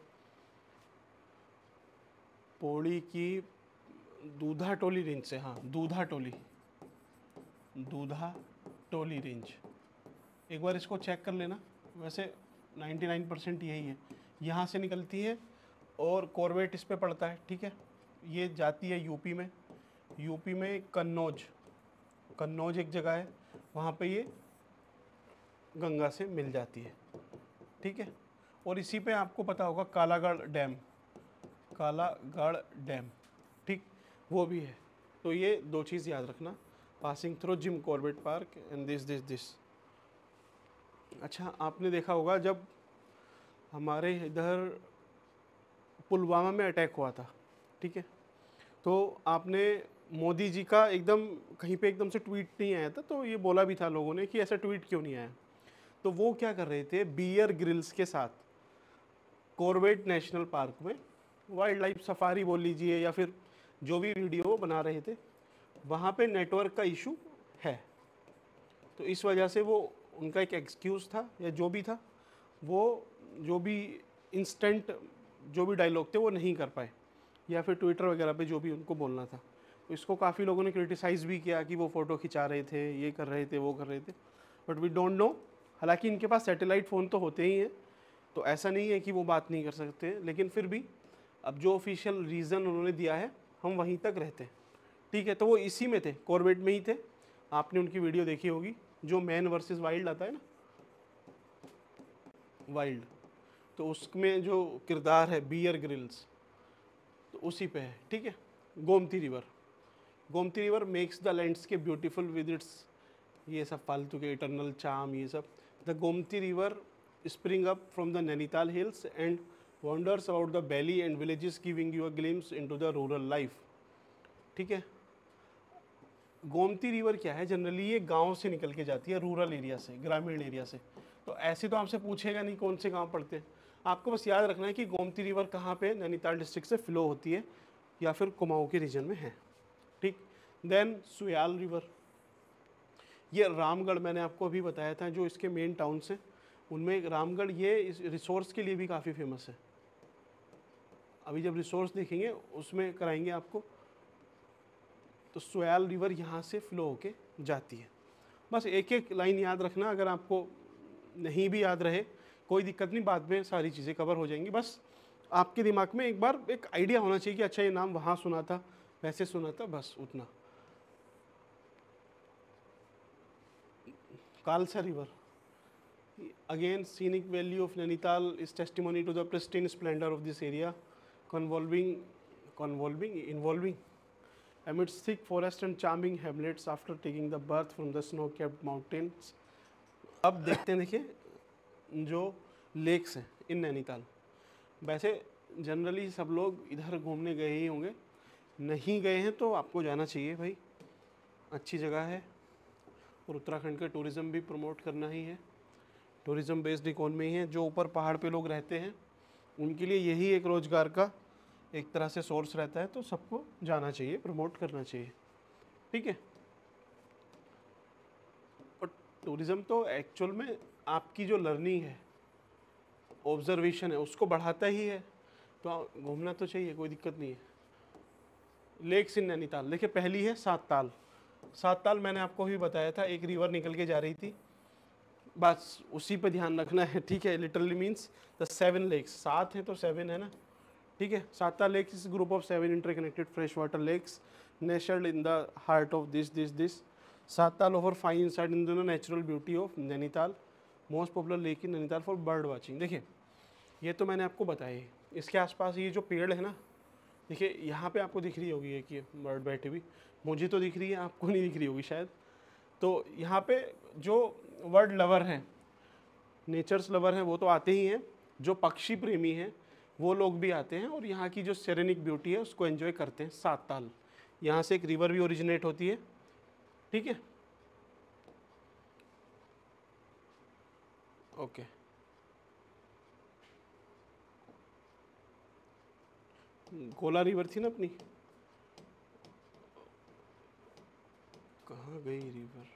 पौड़ी की दूधा टोली रेंज से, हाँ दूधा टोली रेंज। एक बार इसको चेक कर लेना, वैसे 99% यही है, यहाँ से निकलती है और कॉर्बेट इस पे पड़ता है, ठीक है। ये जाती है यूपी में कन्नौज एक जगह है, वहाँ पे ये गंगा से मिल जाती है, ठीक है। और इसी पे आपको पता होगा कालागढ़ डैम, ठीक, वो भी है। तो ये दो चीज़ याद रखना, passing through Jim Corbett park and this. अच्छा, आपने देखा होगा जब हमारे इधर पुलवामा में अटैक हुआ था, ठीक है, तो आपने मोदी जी का एकदम कहीं पे एकदम से ट्वीट नहीं आया था, तो ये बोला भी था लोगों ने कि ऐसा ट्वीट क्यों नहीं आया। तो वो क्या कर रहे थे, बियर ग्रिल्स के साथ कॉर्बेट नेशनल पार्क में वाइल्ड लाइफ सफारी बोल लीजिए या फिर जो भी वीडियो बना रहे थे, वहाँ पे नेटवर्क का इशू है। तो इस वजह से वो उनका एक एक्सक्यूज़ था या जो भी था, वो जो भी इंस्टेंट जो भी डायलॉग थे वो नहीं कर पाए, या फिर ट्विटर वगैरह पे जो भी उनको बोलना था। तो इसको काफ़ी लोगों ने क्रिटिसाइज़ भी किया कि वो फ़ोटो खिंचा रहे थे, ये कर रहे थे, वो कर रहे थे, बट वी डोंट नो। हालांकि इनके पास सैटेलाइट फ़ोन तो होते ही हैं, तो ऐसा नहीं है कि वो बात नहीं कर सकते, लेकिन फिर भी अब जो ऑफिशियल रीज़न उन्होंने दिया है हम वहीं तक रहते हैं, ठीक है। तो वो इसी में थे, कॉर्बेट में ही थे। आपने उनकी वीडियो देखी होगी, जो मैन वर्सेस वाइल्ड आता है ना, वाइल्ड, तो उसमें जो किरदार है बियर ग्रिल्स, तो उसी पे है, ठीक है। Gomti river makes the landscape beautiful with its, ये सब फालतू के इटर्नल चार्म, ये सब। The Gomti river spring up from the Nainital hills and wanders about the valley and villages giving you a glimpse into the rural life, ठीक है। Gomti river क्या है, जनरली ये गांव से निकल के जाती है, रूरल एरिया से, ग्रामीण एरिया से। तो ऐसे तो आपसे पूछेगा नहीं कौन से गांव पड़ते हैं, आपको बस याद रखना है कि गोमती रिवर कहाँ पे नैनीताल डिस्ट्रिक्ट से फ्लो होती है या फिर कुमाऊं के रीजन में है, ठीक। देन सुयाल रिवर, ये रामगढ़, मैंने आपको अभी बताया था जो इसके मेन टाउन्स हैं उनमें रामगढ़ ये इस रिसोर्स के लिए भी काफ़ी फेमस है। अभी जब रिसोर्स देखेंगे उसमें कराएंगे आपको। तो सुयाल रिवर यहाँ से फ्लो होके जाती है। बस एक एक लाइन याद रखना, अगर आपको नहीं भी याद रहे कोई दिक्कत नहीं, बाद में सारी चीज़ें कवर हो जाएंगी। बस आपके दिमाग में एक बार एक आइडिया होना चाहिए कि अच्छा ये नाम वहाँ सुना था, वैसे सुना था, बस उतना। कालसा river, again scenic valley of Nainital is testimony to the pristine splendor of this area, involving amidst thick forest and charming hamlets after taking the birth from the snow-capped mountains। अब देखते हैं, देखिए जो लेक्स हैं इन नैनीताल, वैसे generally सब लोग इधर घूमने गए ही होंगे, नहीं गए हैं तो आपको जाना चाहिए भाई, अच्छी जगह है। और उत्तराखंड का टूरिज़्म भी प्रमोट करना ही है, टूरिज़्म बेस्ड इकोनॉमी है। जो ऊपर पहाड़ पे लोग रहते हैं उनके लिए यही एक रोज़गार का एक तरह से सोर्स रहता है, तो सबको जाना चाहिए, प्रमोट करना चाहिए, ठीक है। और टूरिज़्म तो एक्चुअल में आपकी जो लर्निंग है, ऑब्जर्वेशन है, उसको बढ़ाता ही है, तो घूमना तो चाहिए, कोई दिक्कत नहीं है। लेक्स इन नैनीताल, देखिए पहली है सात ताल मैंने आपको भी बताया था, एक रिवर निकल के जा रही थी, बस उसी पे ध्यान रखना है, ठीक है। लिटरली मीन्स द 7 लेक्स, 7 है तो 7 है ना, ठीक है। Sat Tal lakes is group of 7 interconnected fresh water lakes nestled in the heart of this Sat Tal offer fine insight in the natural beauty of Nainital, most popular lake in Nainital for bird watching. देखिए ये तो मैंने आपको बताया, इसके आसपास ये जो पेड़ है ना, देखिए यहाँ पे आपको दिख रही होगी एक ये बर्ड बैठी हुई, मुझे तो दिख रही है, आपको नहीं दिख रही होगी शायद। तो यहाँ पे जो वर्ड लवर हैं, नेचर्स लवर हैं, वो तो आते ही हैं, जो पक्षी प्रेमी हैं वो लोग भी आते हैं और यहाँ की जो सेरेनिक ब्यूटी है उसको एंजॉय करते हैं। सात ताल, यहाँ से एक रिवर भी ओरिजिनेट होती है, ठीक है, ओके। कोला रिवर थी ना अपनी, कहाँ गई रिवर।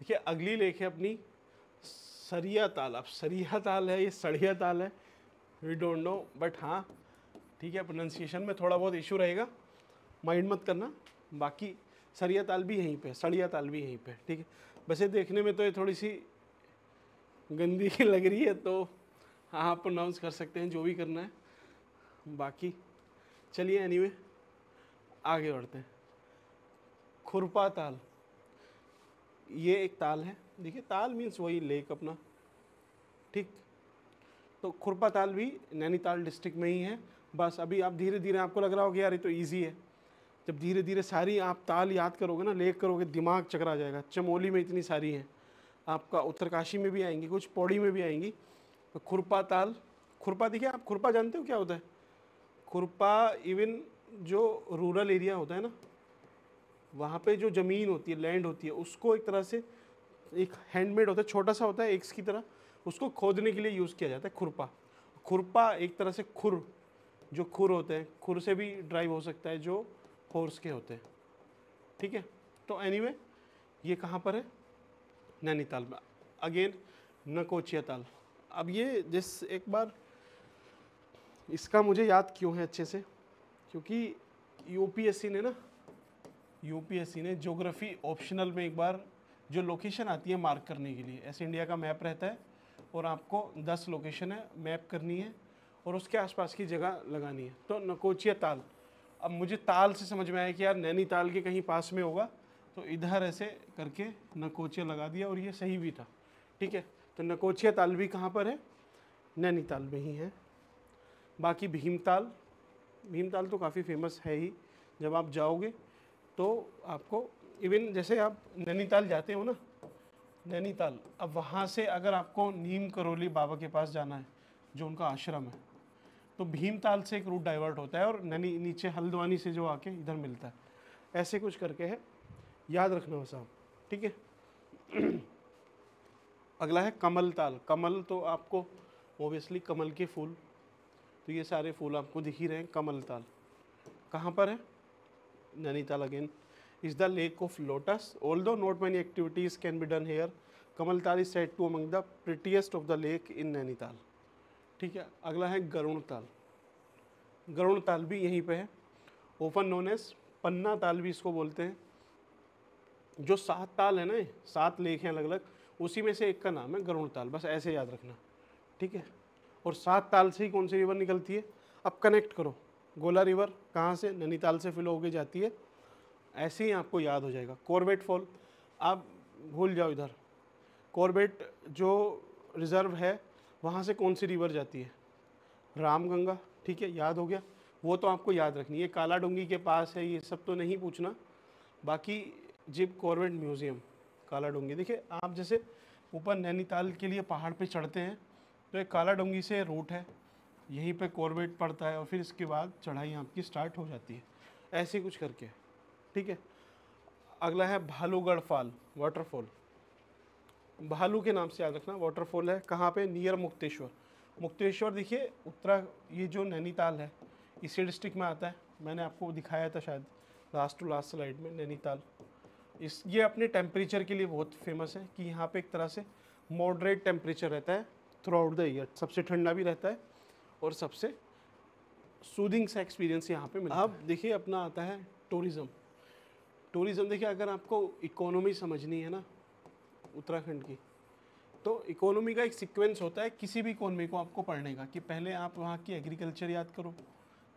देखिए अगली लेक है अपनी सरिया ताल। अब सरिया ताल है, ये सड़िया ताल है, वी डोंट नो, बट हाँ ठीक है, प्रोनाउंसिएशन में थोड़ा बहुत इशू रहेगा, माइंड मत करना। बाकी सरिया ताल भी यहीं पे, सड़िया ताल भी यहीं पे, ठीक है। वैसे देखने में तो ये थोड़ी सी गंदी लग रही है, तो हाँ आप प्रोनाउंस कर सकते हैं, जो भी करना है। बाकी चलिए एनीवे आगे बढ़ते हैं। खुरपा ताल, ये एक ताल है, देखिए ताल मीन्स वही लेक अपना, ठीक। तो खुरपा ताल भी नैनीताल डिस्ट्रिक्ट में ही है। बस अभी आप धीरे धीरे, आपको लग रहा होगा यार ये तो इजी है, जब धीरे धीरे सारी आप ताल याद करोगे ना, लेक करोगे, दिमाग चकरा जाएगा। चमोली में इतनी सारी हैं, आपका उत्तरकाशी में भी आएंगी, कुछ पौड़ी में भी आएंगी। तो खुरपा ताल, खुरपा देखिए, आप खुरपा जानते हो क्या होता है? खुरपा इवन जो रूरल एरिया होता है ना, वहाँ पे जो ज़मीन होती है, लैंड होती है, उसको एक तरह से एक हैंडमेड होता है, छोटा सा होता है एक्स की तरह, उसको खोदने के लिए यूज़ किया जाता है खुरपा। खुरपा एक तरह से खुर, जो खुर होते हैं, खुर से भी ड्राइव हो सकता है, जो हॉर्स के होते हैं, ठीक है। तो एनीवे ये कहाँ पर है? नैनीताल में। अगेन नकोचिया ताल। अब ये जिस एक बार इसका मुझे याद क्यों है अच्छे से, क्योंकि यूपीएससी ने ज्योग्राफी ऑप्शनल में एक बार जो लोकेशन आती है मार्क करने के लिए, ऐसे इंडिया का मैप रहता है और आपको 10 लोकेशन है मैप करनी है और उसके आसपास की जगह लगानी है। तो नकोचिया ताल, अब मुझे ताल से समझ में आया कि यार नैनीताल के कहीं पास में होगा, तो इधर ऐसे करके नकोचिया लगा दिया और ये सही भी था, ठीक है। तो नकोचिया ताल भी कहाँ पर है, नैनीताल में ही है। बाकी भीमताल, भीमताल तो काफ़ी फेमस है ही, जब आप जाओगे तो आपको इवन जैसे आप नैनीताल जाते हो ना, नैनीताल, अब वहाँ से अगर आपको नीम करोली बाबा के पास जाना है जो उनका आश्रम है, तो भीमताल से एक रूट डाइवर्ट होता है और नैनी नीचे हल्द्वानी से जो आके इधर मिलता है, ऐसे कुछ करके है, याद रखना बस आप, ठीक है। अगला है कमल ताल। कमल तो आपको ओबियसली कमल के फूल, तो ये सारे फूल आपको दिख ही रहे हैं। कमल ताल कहाँ पर है, Nainital again. Is the lake of lotus, although not many activities can be done here, Kamal Tal is said to among the prettiest of the lake in Nainital, ठीक है। अगला है गरुण ताल। गरुण ताल भी यहीं पे है, ओपन नोन एज पन्ना ताल भी इसको बोलते हैं। जो 7 ताल है ना, 7 लेक हैं अलग अलग, उसी में से एक का नाम है गरुण ताल, बस ऐसे याद रखना, ठीक है। और 7 ताल से ही कौन सी रिवर निकलती है, अब कनेक्ट करो, गोला रिवर कहाँ से, नैनीताल से फिलो होके जाती है, ऐसे ही आपको याद हो जाएगा। कॉर्बेट फॉल, आप भूल जाओ इधर, कॉर्बेट जो रिजर्व है वहाँ से कौन सी रिवर जाती है, रामगंगा, ठीक है, याद हो गया। वो तो आपको याद रखनी है, काला डूंगी के पास है, ये सब तो नहीं पूछना। बाकी जिप कॉर्बेट म्यूज़ियम काला डूंगी, देखिए आप जैसे ऊपर नैनीताल के लिए पहाड़ पे चढ़ते हैं तो एक काला डूंगी से रूट है, यहीं पे कॉर्बेट पड़ता है और फिर इसके बाद चढ़ाई आपकी स्टार्ट हो जाती है, ऐसे कुछ करके, ठीक है। अगला है भालूगढ़ फॉल, वाटरफॉल, भालू के नाम से याद रखना, वाटरफॉल है कहाँ पे, नियर मुक्तेश्वर। मुक्तेश्वर देखिए उत्तरा, ये जो नैनीताल है इसी डिस्ट्रिक्ट में आता है, मैंने आपको दिखाया था शायद लास्ट टू लास्ट स्लाइड में नैनीताल। ये अपने टेम्परेचर के लिए बहुत फेमस है कि यहाँ पे एक तरह से मॉडरेट टेम्परेचर रहता है थ्रू आउट द ईयर, सबसे ठंडा भी रहता है और सबसे सूदिंग सा एक्सपीरियंस यहाँ पे मिलता है। अब देखिए अपना आता है टूरिज़्म। टूरिज़्म देखिए अगर आपको इकोनॉमी समझनी है ना उत्तराखंड की, तो इकोनॉमी का एक सीक्वेंस होता है किसी भी इकोनॉमी को आपको पढ़ने का, कि पहले आप वहाँ की एग्रीकल्चर याद करो,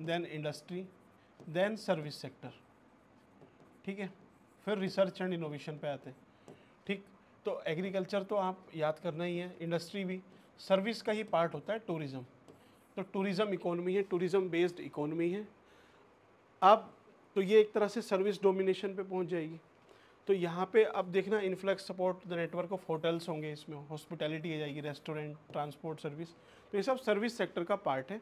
then industry, then service sector, ठीक है, फिर रिसर्च एंड इनोवेशन पे आते हैं, ठीक। तो एग्रीकल्चर तो आप याद करना ही है, इंडस्ट्री भी, सर्विस का ही पार्ट होता है टूरिज़्म। तो टूरिज़्म इकोनॉमी है, टूरिज़्म बेस्ड इकोनॉमी है। अब तो ये एक तरह से सर्विस डोमिनेशन पे पहुंच जाएगी। तो यहाँ पे अब देखना influx support the network of hotels होंगे, इसमें हॉस्पिटैलिटी आ जाएगी, रेस्टोरेंट, ट्रांसपोर्ट सर्विस, तो ये सब सर्विस सेक्टर का पार्ट है।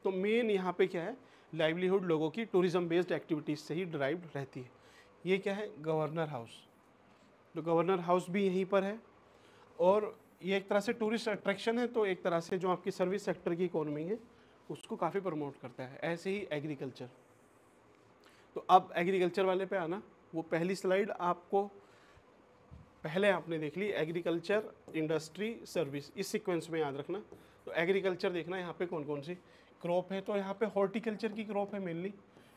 तो मेन यहाँ पे क्या है, लाइवलीहुड लोगों की टूरिज़्म बेस्ड एक्टिविटीज़ से ही ड्राइव्ड रहती है। ये क्या है, गवर्नर हाउस, तो गवर्नर हाउस भी यहीं पर है और ये एक तरह से टूरिस्ट अट्रैक्शन है, तो एक तरह से जो आपकी सर्विस सेक्टर की इकोनॉमी है उसको काफ़ी प्रमोट करता है। ऐसे ही एग्रीकल्चर, तो अब एग्रीकल्चर वाले पे आना, वो पहली स्लाइड आपको पहले आपने देख ली, एग्रीकल्चर, इंडस्ट्री, सर्विस, इस सीक्वेंस में याद रखना। तो एग्रीकल्चर देखना यहाँ पे कौन कौन सी क्रॉप है, तो यहाँ पे हॉर्टिकल्चर की क्रॉप है mainly,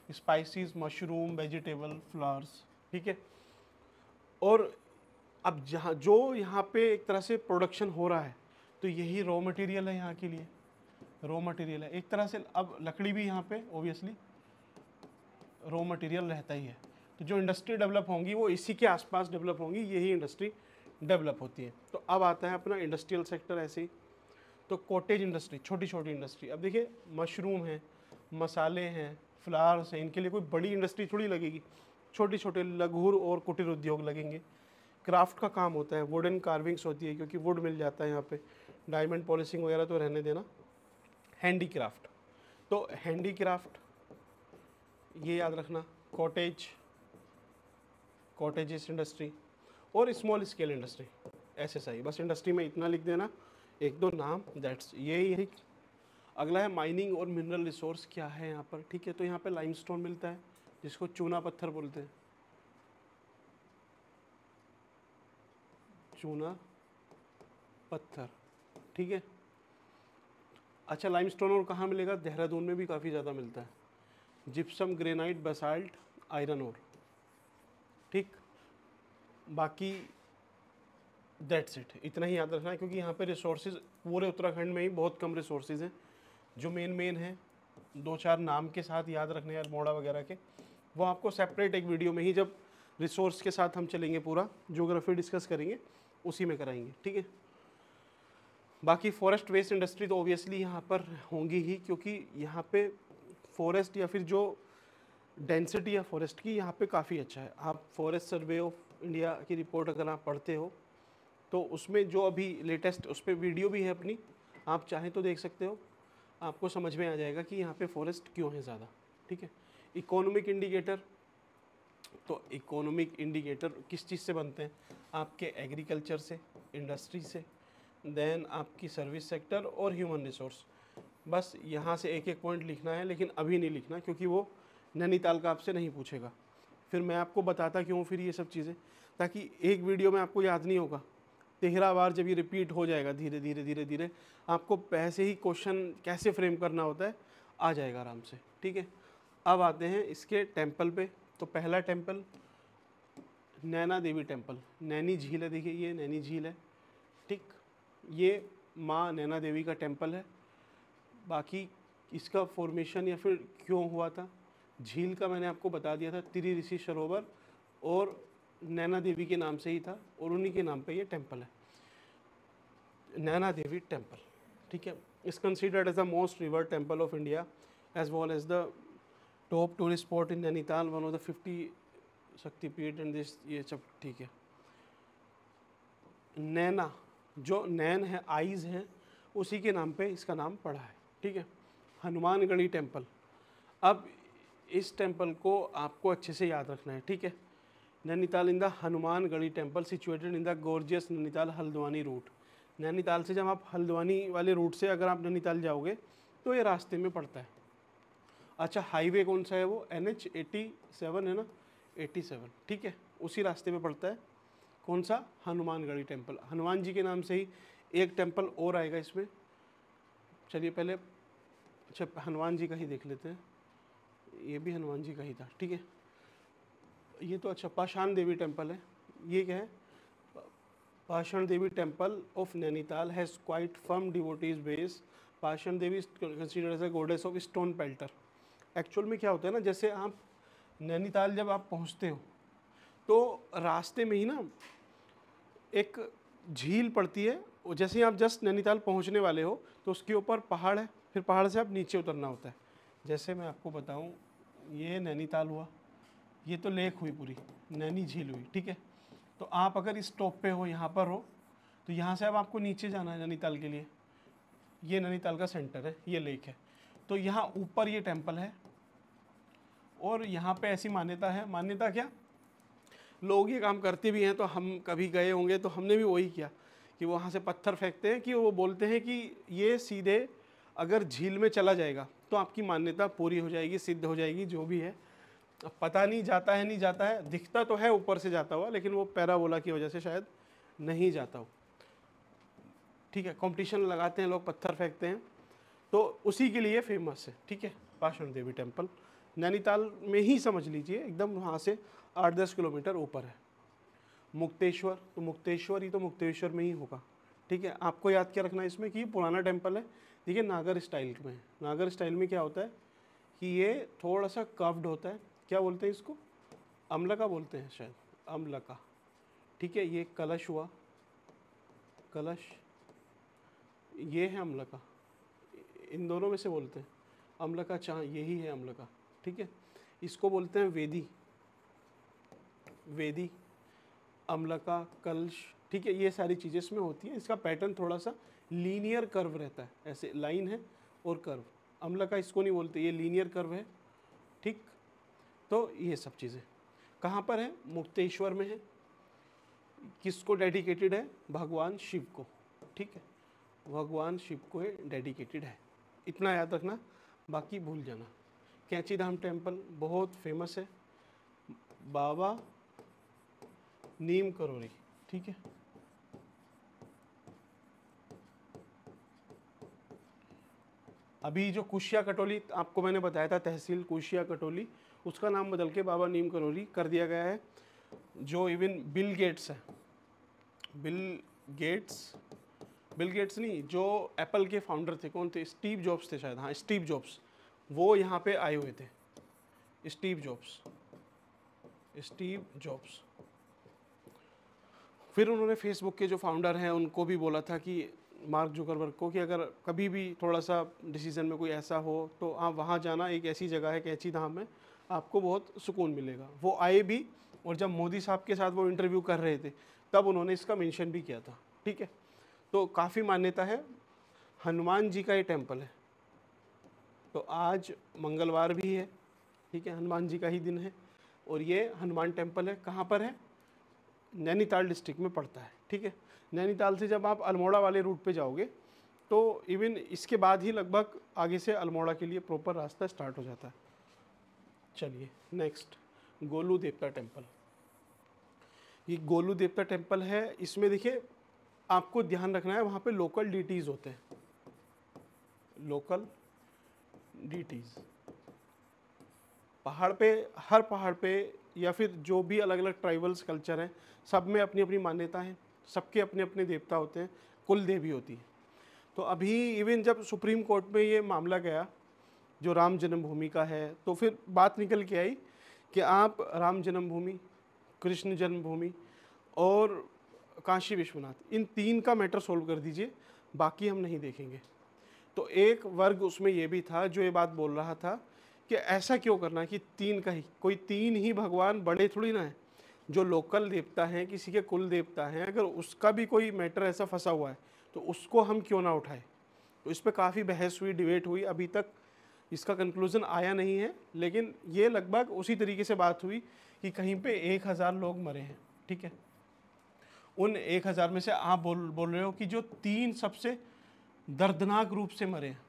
spices, mushroom, vegetable, flowers, ठीक है। और अब जहाँ जो यहाँ पे एक तरह से प्रोडक्शन हो रहा है, तो यही रॉ मटेरियल है यहाँ के लिए, रॉ मटेरियल है एक तरह से। अब लकड़ी भी यहाँ पे ओबियसली रॉ मटेरियल रहता ही है, तो जो इंडस्ट्री डेवलप होंगी वो इसी के आसपास डेवलप होंगी, यही इंडस्ट्री डेवलप होती है। तो अब आता है अपना इंडस्ट्रियल सेक्टर ऐसे ही, तो कॉटेज इंडस्ट्री, छोटी छोटी इंडस्ट्री। अब देखिए मशरूम है, मसाले हैं, फ्लावर्स हैं, इनके लिए कोई बड़ी इंडस्ट्री थोड़ी लगेगी, छोटे छोटे लघु और कुटीर उद्योग लगेंगे। क्राफ्ट का काम होता है, वुडन कार्विंग्स होती है क्योंकि वुड मिल जाता है यहाँ पे, डायमंड पॉलिशिंग वगैरह तो रहने देना। हैंडीक्राफ्ट, तो हैंडीक्राफ्ट ये याद रखना, कॉटेज, कॉटेजेस इंडस्ट्री और स्मॉल स्केल इंडस्ट्री, SSI, बस इंडस्ट्री में इतना लिख देना, एक दो नाम, दैट्स यही है। अगला है माइनिंग और मिनरल रिसोर्स क्या है यहाँ पर, ठीक है। तो यहाँ पे लाइमस्टोन मिलता है जिसको चूना पत्थर बोलते हैं, चूना पत्थर, ठीक है। अच्छा लाइमस्टोन और कहाँ मिलेगा, देहरादून में भी काफ़ी ज़्यादा मिलता है, gypsum, granite, basalt, iron ore, ठीक। बाकी दैट्स इट, इतना ही याद रखना है क्योंकि यहाँ पे रिसोर्सेज पूरे उत्तराखंड में ही बहुत कम रिसोर्सेज हैं। जो मेन हैं 2-4 नाम के साथ याद रखने हैं अल्मोड़ा वगैरह के, वो आपको सेपरेट एक वीडियो में ही जब रिसोर्स के साथ हम चलेंगे, पूरा ज्योग्राफी डिस्कस करेंगे, उसी में कराएंगे, ठीक है। बाकी फॉरेस्ट वेस्ट इंडस्ट्री तो ऑब्वियसली यहाँ पर होंगी ही, क्योंकि यहाँ पे फॉरेस्ट या फिर जो डेंसिटी है फॉरेस्ट की यहाँ पे काफ़ी अच्छा है। आप फॉरेस्ट सर्वे ऑफ इंडिया की रिपोर्ट अगर आप पढ़ते हो तो उसमें जो अभी लेटेस्ट उस पर वीडियो भी है अपनी, आप चाहें तो देख सकते हो, आपको समझ में आ जाएगा कि यहाँ पे फॉरेस्ट क्यों है ज़्यादा। ठीक है। इकोनॉमिक इंडिकेटर, तो इकोनॉमिक इंडिकेटर किस चीज़ से बनते हैं? आपके एग्रीकल्चर से, इंडस्ट्री से, देन आपकी सर्विस सेक्टर और ह्यूमन रिसोर्स। बस यहाँ से एक एक पॉइंट लिखना है, लेकिन अभी नहीं लिखना क्योंकि वो नैनीताल का आपसे नहीं पूछेगा। फिर मैं आपको बताता क्यों फिर ये सब चीज़ें, ताकि एक वीडियो में आपको याद नहीं होगा, 13 बार जब ये रिपीट हो जाएगा धीरे धीरे धीरे धीरे, आपको पहले ही क्वेश्चन कैसे फ्रेम करना होता है आ जाएगा आराम से। ठीक है। अब आते हैं इसके टेम्पल पे। तो पहला टेम्पल नैना देवी टेम्पल, नैनी झील है, देखिए ये नैनी झील है। ठीक, ये माँ नैना देवी का टेम्पल है। बाकी इसका फॉर्मेशन या फिर क्यों हुआ था, झील का मैंने आपको बता दिया था, त्रि ऋषि सरोवर और नैना देवी के नाम से ही था और उन्हीं के नाम पे ये टेम्पल है, नैना देवी टेम्पल। ठीक है। Is considered as the most revered temple of India as well as the top tourist spot in Nainital, one of the 50 Shaktipeeth and this, ये सब ठीक है। नैना, जो नैन है, आइज हैं, उसी के नाम पे इसका नाम पड़ा है। ठीक है। हनुमानगढ़ी टेम्पल, अब इस टेम्पल को आपको अच्छे से याद रखना है। ठीक है। Nainital in the Hanumangarhi temple situated in the gorgeous Nainital Haldwani route. Nainital से जब आप हल्द्वानी वाले रूट से अगर आप नैनीताल जाओगे तो ये रास्ते में पड़ता है। अच्छा, हाईवे कौन सा है? वो NH 87 है ना, 87। ठीक है, उसी रास्ते पे पड़ता है। कौन सा? हनुमानगढ़ी टेम्पल। हनुमान जी के नाम से ही एक टेम्पल और आएगा इसमें। चलिए पहले अच्छा हनुमान जी का ही देख लेते हैं, ये भी हनुमान जी का ही था। ठीक है। ये तो अच्छा पाषाण देवी टेम्पल है। ये क्या है? Pashan Devi temple of Nainital has quite firm devotees base. Pashan Devi considered as a goddess of stone pelter. Actual में क्या होता है ना, जैसे आप नैनीताल जब आप पहुंचते हो तो रास्ते में ही ना एक झील पड़ती है, और जैसे ही आप जस्ट नैनीताल पहुंचने वाले हो तो उसके ऊपर पहाड़ है, फिर पहाड़ से आप नीचे उतरना होता है। जैसे मैं आपको बताऊं, ये नैनीताल हुआ, ये तो लेक हुई पूरी, नैनी झील हुई। ठीक है। तो आप अगर इस टॉप पे हो, यहाँ पर हो, तो यहाँ से अब आपको नीचे जाना है नैनीताल के लिए। ये नैनीताल का सेंटर है, ये लेक है। तो यहाँ ऊपर ये टेम्पल है और यहाँ पे ऐसी मान्यता है। मान्यता क्या, लोग ये काम करते भी हैं, तो हम कभी गए होंगे तो हमने भी वही किया कि वहाँ से पत्थर फेंकते हैं कि वो बोलते हैं कि ये सीधे अगर झील में चला जाएगा तो आपकी मान्यता पूरी हो जाएगी, सिद्ध हो जाएगी, जो भी है। अब पता नहीं जाता है नहीं जाता है, दिखता तो है ऊपर से जाता हुआ, लेकिन वो पैराबोला की वजह से शायद नहीं जाता हो। ठीक है। कंपटीशन लगाते हैं लोग, पत्थर फेंकते हैं, तो उसी के लिए फेमस है। ठीक है। पाषाण देवी टेम्पल नैनीताल में ही समझ लीजिए, एकदम वहाँ से 8-10 किलोमीटर ऊपर है। मुक्तेश्वर, तो मुक्तेश्वर ही तो मुक्तेश्वर में ही होगा। ठीक है। आपको याद क्या रखना है इसमें कि ये पुराना टेम्पल है। देखिए नागर स्टाइल में है। नागर स्टाइल में क्या होता है कि ये थोड़ा सा कर्व्ड होता है। क्या बोलते हैं इसको? अम्लका बोलते हैं शायद, अम्लका। ठीक है। ये कलश हुआ, कलश, ये है अम्लका। इन दोनों में से बोलते हैं अम्लका, चाह यही है अम्लका। ठीक है। इसको बोलते हैं वेदी, वेदी, अम्लका, कलश। ठीक है। ये सारी चीज़ें इसमें होती हैं। इसका पैटर्न थोड़ा सा लीनियर कर्व रहता है, ऐसे लाइन है और कर्व। अम्लका इसको नहीं बोलते, ये लीनियर कर्व है। ठीक। तो ये सब चीज़ें कहाँ पर है? मुक्तेश्वर में है। किसको डेडिकेटेड है? भगवान शिव को। ठीक है। भगवान शिव को डेडिकेटेड है, इतना याद रखना, बाकी भूल जाना। कैंची धाम टेम्पल बहुत फेमस है, बाबा नीम करोली। ठीक है। अभी जो कुशिया कटोली आपको मैंने बताया था, तहसील कुशिया कटोली, उसका नाम बदल के बाबा नीम करोली कर दिया गया है। जो इवन बिल गेट्स है, बिल गेट्स नहीं, जो एप्पल के फाउंडर थे, कौन थे? स्टीव जॉब्स थे शायद, हाँ स्टीव जॉब्स, वो यहाँ पे आए हुए थे। Steve jobs. फिर उन्होंने फेसबुक के जो फाउंडर हैं उनको भी बोला था कि मार्क जुकरबर्ग को कि अगर कभी भी थोड़ा सा डिसीजन में कोई ऐसा हो तो आप वहाँ जाना, एक ऐसी जगह है कैची धाम में, आपको बहुत सुकून मिलेगा। वो आए भी, और जब मोदी साहब के साथ वो इंटरव्यू कर रहे थे तब उन्होंने इसका मेंशन भी किया था। ठीक है, तो काफ़ी मान्यता है। हनुमान जी का ये टेम्पल है। तो आज मंगलवार भी है, ठीक है, हनुमान जी का ही दिन है, और ये हनुमान टेम्पल है। कहाँ पर है? नैनीताल डिस्ट्रिक्ट में पड़ता है। ठीक है, नैनीताल से जब आप अल्मोड़ा वाले रूट पे जाओगे तो इवन इसके बाद ही लगभग आगे से अल्मोड़ा के लिए प्रॉपर रास्ता स्टार्ट हो जाता है। चलिए नेक्स्ट, गोलू देवता टेम्पल। ये गोलू देवता टेम्पल है। इसमें देखिए आपको ध्यान रखना है, वहाँ पे लोकल डीटीज़ होते हैं, लोकल डीटीज़। पहाड़ पे, हर पहाड़ पे या फिर जो भी अलग अलग ट्राइबल्स कल्चर हैं, सब में अपनी अपनी मान्यता है, सबके अपने अपने देवता होते हैं, कुल देवी होती है। तो अभी इवन जब सुप्रीम कोर्ट में ये मामला गया जो राम जन्मभूमि का है, तो फिर बात निकल के आई कि आप राम जन्मभूमि, कृष्ण जन्मभूमि और काशी विश्वनाथ, इन तीन का मैटर सोल्व कर दीजिए, बाकी हम नहीं देखेंगे। तो एक वर्ग उसमें ये भी था जो ये बात बोल रहा था कि ऐसा क्यों करना कि तीन का ही, कोई तीन ही भगवान बड़े थोड़ी ना है। जो लोकल देवता हैं, किसी के कुल देवता हैं, अगर उसका भी कोई मैटर ऐसा फंसा हुआ है तो उसको हम क्यों ना उठाएं। तो इस पर काफ़ी बहस हुई, डिबेट हुई, अभी तक इसका कंक्लूजन आया नहीं है, लेकिन ये लगभग उसी तरीके से बात हुई कि कहीं पे 1000 लोग मरे हैं। ठीक है, उन 1000 में से आप बोल रहे हो कि जो तीन सबसे दर्दनाक रूप से मरे हैं,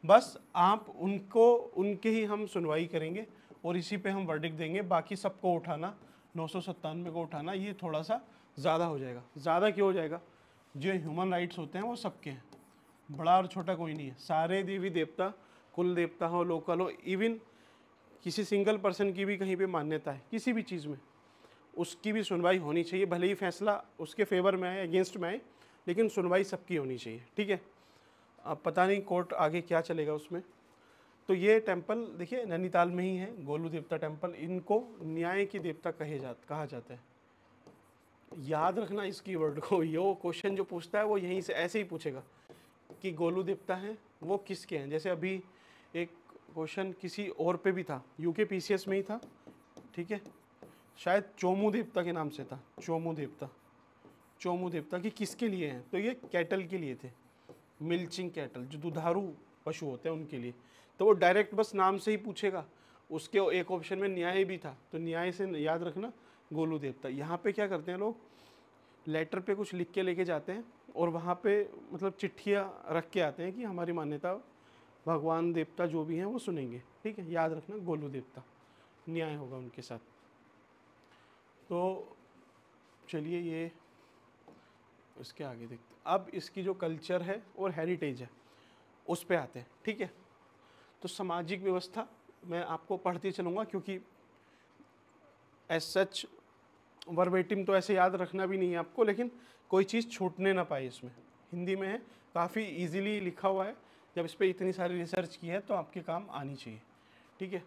बस आप उनको, उनके ही हम सुनवाई करेंगे और इसी पे हम वर्डिक्ट देंगे। बाकी सबको उठाना, 997 को उठाना, ये थोड़ा सा ज़्यादा हो जाएगा। ज़्यादा क्यों हो जाएगा? जो ह्यूमन राइट्स होते हैं वो सबके हैं, बड़ा और छोटा कोई नहीं है। सारे देवी देवता, कुल देवता हो, लोकल हो, इवन किसी सिंगल पर्सन की भी कहीं पे मान्यता है किसी भी चीज़ में, उसकी भी सुनवाई होनी चाहिए। भले ही फैसला उसके फेवर में आए, अगेंस्ट में आए, लेकिन सुनवाई सबकी होनी चाहिए। ठीक है, अब पता नहीं कोर्ट आगे क्या चलेगा उसमें। तो ये टेम्पल देखिए नैनीताल में ही है, गोलू देवता टेम्पल। इनको न्याय की देवता कहा जाता है। याद रखना इस कीवर्ड को, यो क्वेश्चन जो पूछता है वो यहीं से ऐसे ही पूछेगा कि गोलू देवता हैं वो किसके हैं। जैसे अभी एक क्वेश्चन किसी और पे भी था, यूके पीसीएस में ही था, ठीक है, शायद चोमू देवता के नाम से था, चोमू देवता कि किसके लिए हैं, तो ये कैटल के लिए थे, मिल्चिंग कैटल, जो दुधारू पशु होते हैं उनके लिए। तो वो डायरेक्ट बस नाम से ही पूछेगा। उसके एक ऑप्शन में न्याय भी था, तो न्याय से याद रखना गोलू देवता। यहाँ पे क्या करते हैं लोग, लेटर पे कुछ लिख के लेके जाते हैं और वहाँ पे मतलब चिट्ठियाँ रख के आते हैं कि हमारी मान्यता भगवान देवता जो भी हैं वो सुनेंगे। ठीक है, याद रखना गोलू देवता, न्याय होगा उनके साथ। तो चलिए ये इसके आगे देखते हैं। अब इसकी जो कल्चर है और हेरिटेज है उस पे आते हैं। ठीक है, तो सामाजिक व्यवस्था मैं आपको पढ़ते चलूँगा, क्योंकि एज सच वर्बेटिम तो ऐसे याद रखना भी नहीं है आपको, लेकिन कोई चीज़ छूटने ना पाए। इसमें हिंदी में है, काफ़ी इजीली लिखा हुआ है। जब इस पर इतनी सारी रिसर्च की है तो आपके काम आनी चाहिए। ठीक है,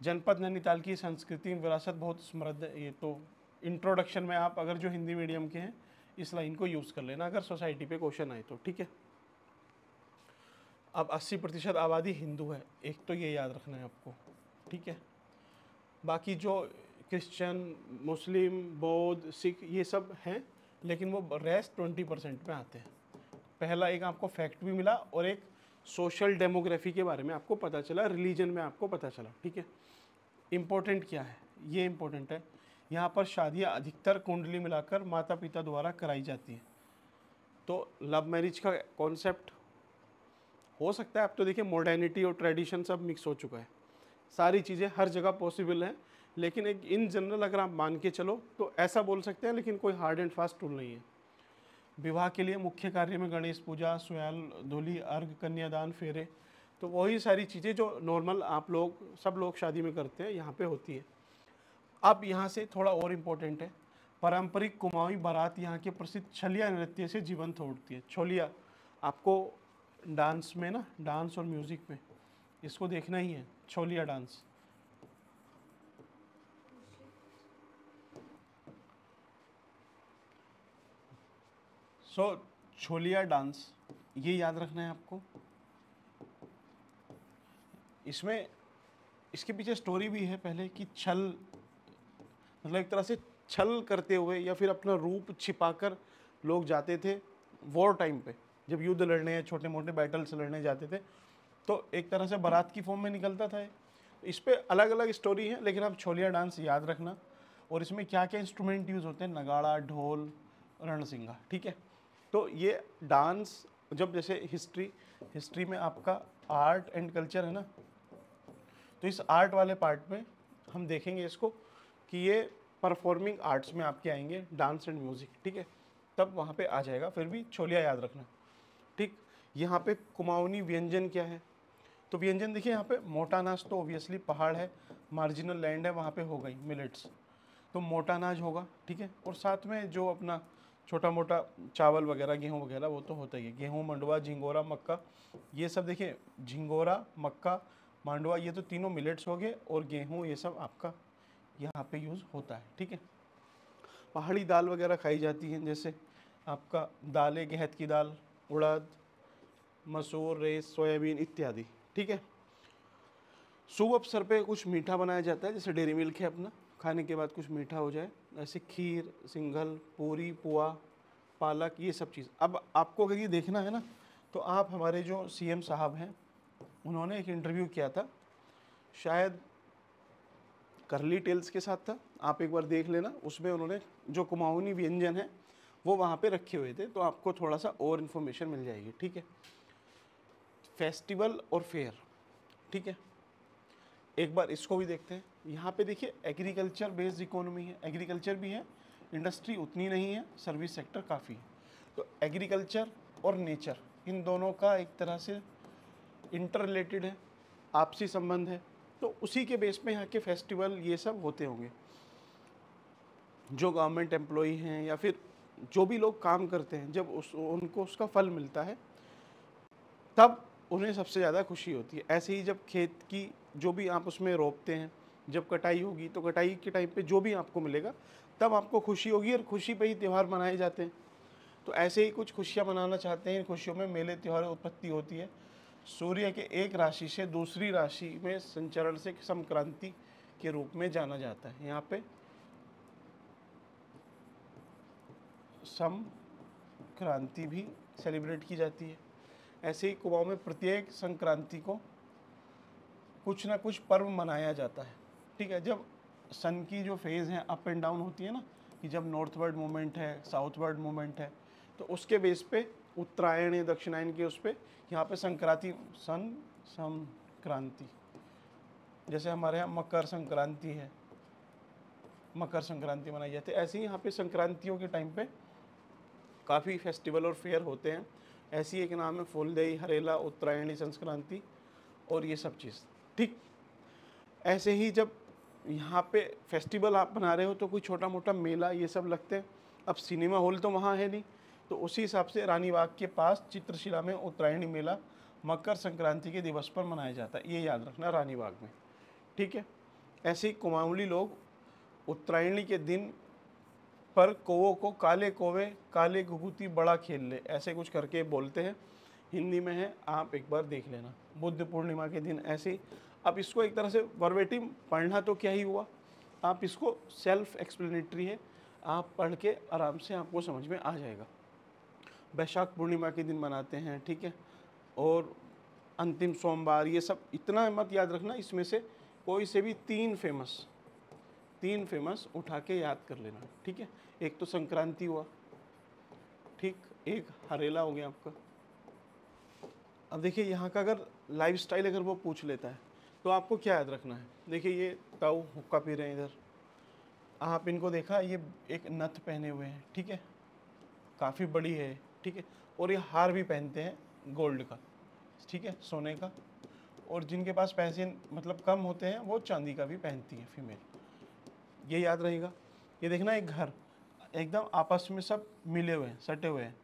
जनपद नैनीताल की संस्कृति विरासत बहुत समृद्ध है। ये तो इंट्रोडक्शन में आप अगर जो हिंदी मीडियम के हैं इस लाइन को यूज़ कर लेना अगर सोसाइटी पे क्वेश्चन आए तो। ठीक है, अब 80% आबादी हिंदू है, एक तो ये याद रखना है आपको। ठीक है, बाकी जो क्रिश्चियन, मुस्लिम, बौद्ध, सिख ये सब हैं, लेकिन वो रेस्ट 20% में आते हैं। पहला एक आपको फैक्ट भी मिला और एक सोशल डेमोग्राफी के बारे में आपको पता चला, रिलीजन में आपको पता चला। ठीक है, इम्पोर्टेंट क्या है, ये इम्पोर्टेंट है। यहाँ पर शादियाँ अधिकतर कुंडली मिलाकर माता पिता द्वारा कराई जाती हैं। तो लव मैरिज का कॉन्सेप्ट हो सकता है, अब तो देखिए मॉडर्निटी और ट्रेडिशन सब मिक्स हो चुका है, सारी चीज़ें हर जगह पॉसिबल हैं, लेकिन एक इन जनरल अगर आप मान के चलो तो ऐसा बोल सकते हैं, लेकिन कोई हार्ड एंड फास्ट रूल नहीं है। विवाह के लिए मुख्य कार्य में गणेश पूजा, सुयाल, धूली, अर्घ, कन्यादान, फेरे, तो वही सारी चीज़ें जो नॉर्मल आप लोग सब लोग शादी में करते हैं यहाँ पे होती है। अब यहाँ से थोड़ा और इम्पोर्टेंट है, पारंपरिक कुमाऊनी बारात यहाँ के प्रसिद्ध छलिया नृत्य से जीवंत उठती है। छोलिया आपको डांस में ना, डांस और म्यूज़िक में इसको देखना ही है, छोलिया डांस। सो छोलिया डांस, ये याद रखना है आपको। इसमें इसके पीछे स्टोरी भी है पहले कि छल, मतलब एक तरह से छल करते हुए या फिर अपना रूप छिपाकर लोग जाते थे वॉर टाइम पे, जब युद्ध लड़ने या छोटे मोटे बैटल्स लड़ने जाते थे, तो एक तरह से बारात की फॉर्म में निकलता था। इस पे अलग अलग स्टोरी है, लेकिन आप छोलिया डांस याद रखना। और इसमें क्या क्या इंस्ट्रूमेंट यूज़ होते हैं, नगाड़ा, ढोल, रणसिंगा, ठीक है। तो ये डांस, जब जैसे हिस्ट्री में आपका आर्ट एंड कल्चर है ना, तो इस आर्ट वाले पार्ट में हम देखेंगे इसको कि ये परफॉर्मिंग आर्ट्स में आपके आएंगे डांस एंड म्यूज़िक, ठीक है, तब वहाँ पे आ जाएगा। फिर भी छोलिया याद रखना, ठीक। यहाँ पे कुमाऊनी व्यंजन क्या है, तो व्यंजन देखिए यहाँ पे मोटा अनाज तो ऑब्वियसली पहाड़ है, मार्जिनल लैंड है, वहाँ पे हो गई मिलेट्स, तो मोटा अनाज होगा, ठीक है। और साथ में जो अपना छोटा मोटा चावल वगैरह, गेहूँ वगैरह, वो तो होता ही है। गेहूँ, मंडुआ, झिंगोरा, मक्का, ये सब देखिए, झिंगोरा, मक्का, मांडवा, ये तो तीनों मिलेट्स हो गए, और गेहूँ ये सब आपका यहाँ पे यूज़ होता है, ठीक है। पहाड़ी दाल वगैरह खाई जाती हैं, जैसे आपका दालें, गेहत की दाल, उड़द, मसूर, रेस, सोयाबीन इत्यादि, ठीक है। शुभ अवसर पे कुछ मीठा बनाया जाता है, जैसे डेयरी मिल्क है अपना, खाने के बाद कुछ मीठा हो जाए, ऐसे खीर, सिंघल, पूरी, पुआ, पालक, ये सब चीज़। अब आपको अगर ये देखना है ना, तो आप हमारे जो सीएम साहब हैं, उन्होंने एक इंटरव्यू किया था, शायद करली टेल्स के साथ था, आप एक बार देख लेना। उसमें उन्होंने जो कुमाऊनी व्यंजन है वो वहाँ पे रखे हुए थे, तो आपको थोड़ा सा और इन्फॉर्मेशन मिल जाएगी, ठीक है। फेस्टिवल और फेयर, ठीक है, एक बार इसको भी देखते हैं। यहाँ पे देखिए एग्रीकल्चर बेस्ड इकोनॉमी है, एग्रीकल्चर भी है, इंडस्ट्री उतनी नहीं है, सर्विस सेक्टर काफ़ी है। तो एग्रीकल्चर और नेचर, इन दोनों का एक तरह से इंटर रिलेटेड है, आपसी संबंध है, तो उसी के बेस पे यहाँ के फेस्टिवल ये सब होते होंगे। जो गवर्नमेंट एम्प्लॉई हैं या फिर जो भी लोग काम करते हैं, जब उनको उसका फल मिलता है, तब उन्हें सबसे ज़्यादा खुशी होती है। ऐसे ही जब खेत की जो भी आप उसमें रोपते हैं, जब कटाई होगी, तो कटाई के टाइम पे जो भी आपको मिलेगा, तब आपको खुशी होगी, और खुशी पे ही त्यौहार मनाए जाते हैं। तो ऐसे ही कुछ खुशियाँ मनाना चाहते हैं, खुशियों में मेले त्यौहार उत्पत्ति होती है। सूर्य के एक राशि से दूसरी राशि में संचरण से संक्रांति के रूप में जाना जाता है। यहाँ पे संक्रांति भी सेलिब्रेट की जाती है। ऐसे ही कुमाऊं में प्रत्येक संक्रांति को कुछ ना कुछ पर्व मनाया जाता है, ठीक है। जब सन की जो फेज़ है अप एंड डाउन होती है ना, कि जब नॉर्थवर्ड मूवमेंट है, साउथवर्ड मूवमेंट है, तो उसके बेस पे उत्तरायण या दक्षिणायन के उस पर यहाँ पे संक्रांति, जैसे हमारे यहाँ मकर संक्रांति है, मकर संक्रांति मनाई जाती है। ऐसे ही यहाँ पे संक्रांतियों के टाइम पे काफ़ी फेस्टिवल और फेयर होते हैं। ऐसी एक नाम है फूलदेई, हरेला, उत्तरायणी संक्रांति और ये सब चीज़, ठीक। ऐसे ही जब यहाँ पे फेस्टिवल आप बना रहे हो, तो कोई छोटा मोटा मेला ये सब लगते हैं। अब सिनेमा हॉल तो वहाँ है नहीं, तो उसी हिसाब से रानी बाग के पास चित्रशिला में उत्तरायणी मेला मकर संक्रांति के दिवस पर मनाया जाता है, ये याद रखना, रानी बाग में, ठीक है। ऐसे ही कुमाऊली लोग उत्तरायणी के दिन पर कौवों को काले कौवे काले घुघुती बड़ा खेल ले, ऐसे कुछ करके बोलते हैं, हिंदी में है, आप एक बार देख लेना। बुद्ध पूर्णिमा के दिन ऐसे ही। अब इसको एक तरह से वर्बेटिम पढ़ना तो क्या ही हुआ, आप इसको सेल्फ एक्सप्लेनेटरी है, आप पढ़ के आराम से आपको समझ में आ जाएगा। बैशाख पूर्णिमा के दिन मनाते हैं, ठीक है, और अंतिम सोमवार, ये सब इतना मत याद रखना, इसमें से कोई से भी तीन फेमस उठा के याद कर लेना, ठीक है। एक तो संक्रांति हुआ, ठीक, एक हरेला हो गया आपका। अब देखिए यहाँ का अगर लाइफस्टाइल अगर वो पूछ लेता है, तो आपको क्या याद रखना है। देखिए ये ताऊ हुक्का पी रहे हैं इधर, आप इनको देखा, ये एक नथ पहने हुए हैं, ठीक है, काफ़ी बड़ी है, ठीक है, और ये हार भी पहनते हैं गोल्ड का, ठीक है, सोने का। और जिनके पास पैसे मतलब कम होते हैं, वो चांदी का भी पहनती है फीमेल, ये याद रहेगा। ये देखना, एक घर एकदम आपस में सब मिले हुए हैं, सटे हुए हैं,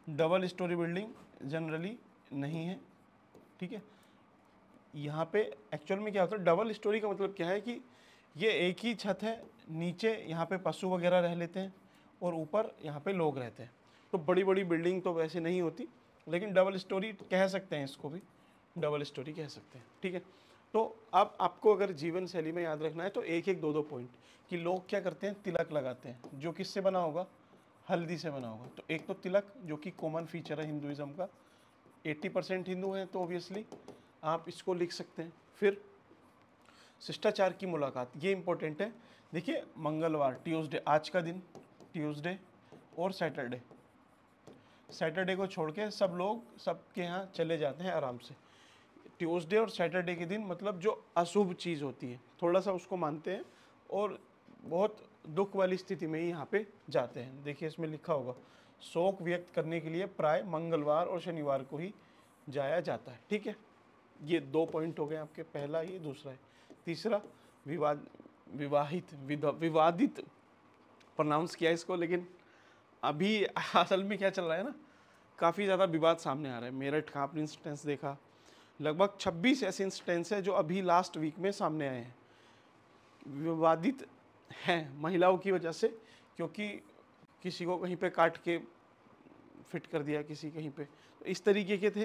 डबल स्टोरी बिल्डिंग जनरली नहीं है, ठीक है। यहाँ पे एक्चुअल में क्या होता है, डबल स्टोरी का मतलब क्या है कि ये एक ही छत है, नीचे यहाँ पे पशु वगैरह रह लेते हैं और ऊपर यहाँ पे लोग रहते हैं। तो बड़ी बड़ी बिल्डिंग तो वैसे नहीं होती, लेकिन डबल स्टोरी कह सकते हैं, इसको भी डबल स्टोरी कह सकते हैं, ठीक है। तो अब आपको अगर जीवन शैली में याद रखना है तो एक एक दो दो पॉइंट कि लोग क्या करते हैं, तिलक लगाते हैं, जो किससे बना होगा, हल्दी से बना होगा। तो एक तो तिलक जो कि कॉमन फीचर है हिंदुइज्म का, 80% हिंदू हैं तो ऑब्वियसली आप इसको लिख सकते हैं। फिर शिष्टाचार की मुलाकात, ये इंपॉर्टेंट है। देखिए मंगलवार, ट्यूसडे, आज का दिन ट्यूसडे और सैटरडे, सैटरडे को छोड़ के सब लोग सबके यहाँ चले जाते हैं आराम से। ट्यूसडे और सैटरडे के दिन मतलब जो अशुभ चीज़ होती है थोड़ा सा उसको मानते हैं और बहुत दुख वाली स्थिति में ही यहाँ पे जाते हैं। देखिए इसमें लिखा होगा शोक व्यक्त करने के लिए प्राय मंगलवार और शनिवार को ही जाया जाता है, ठीक है। ये 2 पॉइंट हो गए आपके, पहला ये, दूसरा है। तीसरा विवादित प्रोनाउंस किया इसको, लेकिन अभी असल में क्या चल रहा है ना, काफ़ी ज़्यादा विवाद सामने आ रहा है। मेरठ का आपने इंस्टेंस देखा, लगभग 26 ऐसे इंस्टेंस है जो अभी लास्ट वीक में सामने आए हैं, विवादित हैं महिलाओं की वजह से, क्योंकि किसी को कहीं पे काट के फिट कर दिया, किसी कहीं पे, तो इस तरीके के थे,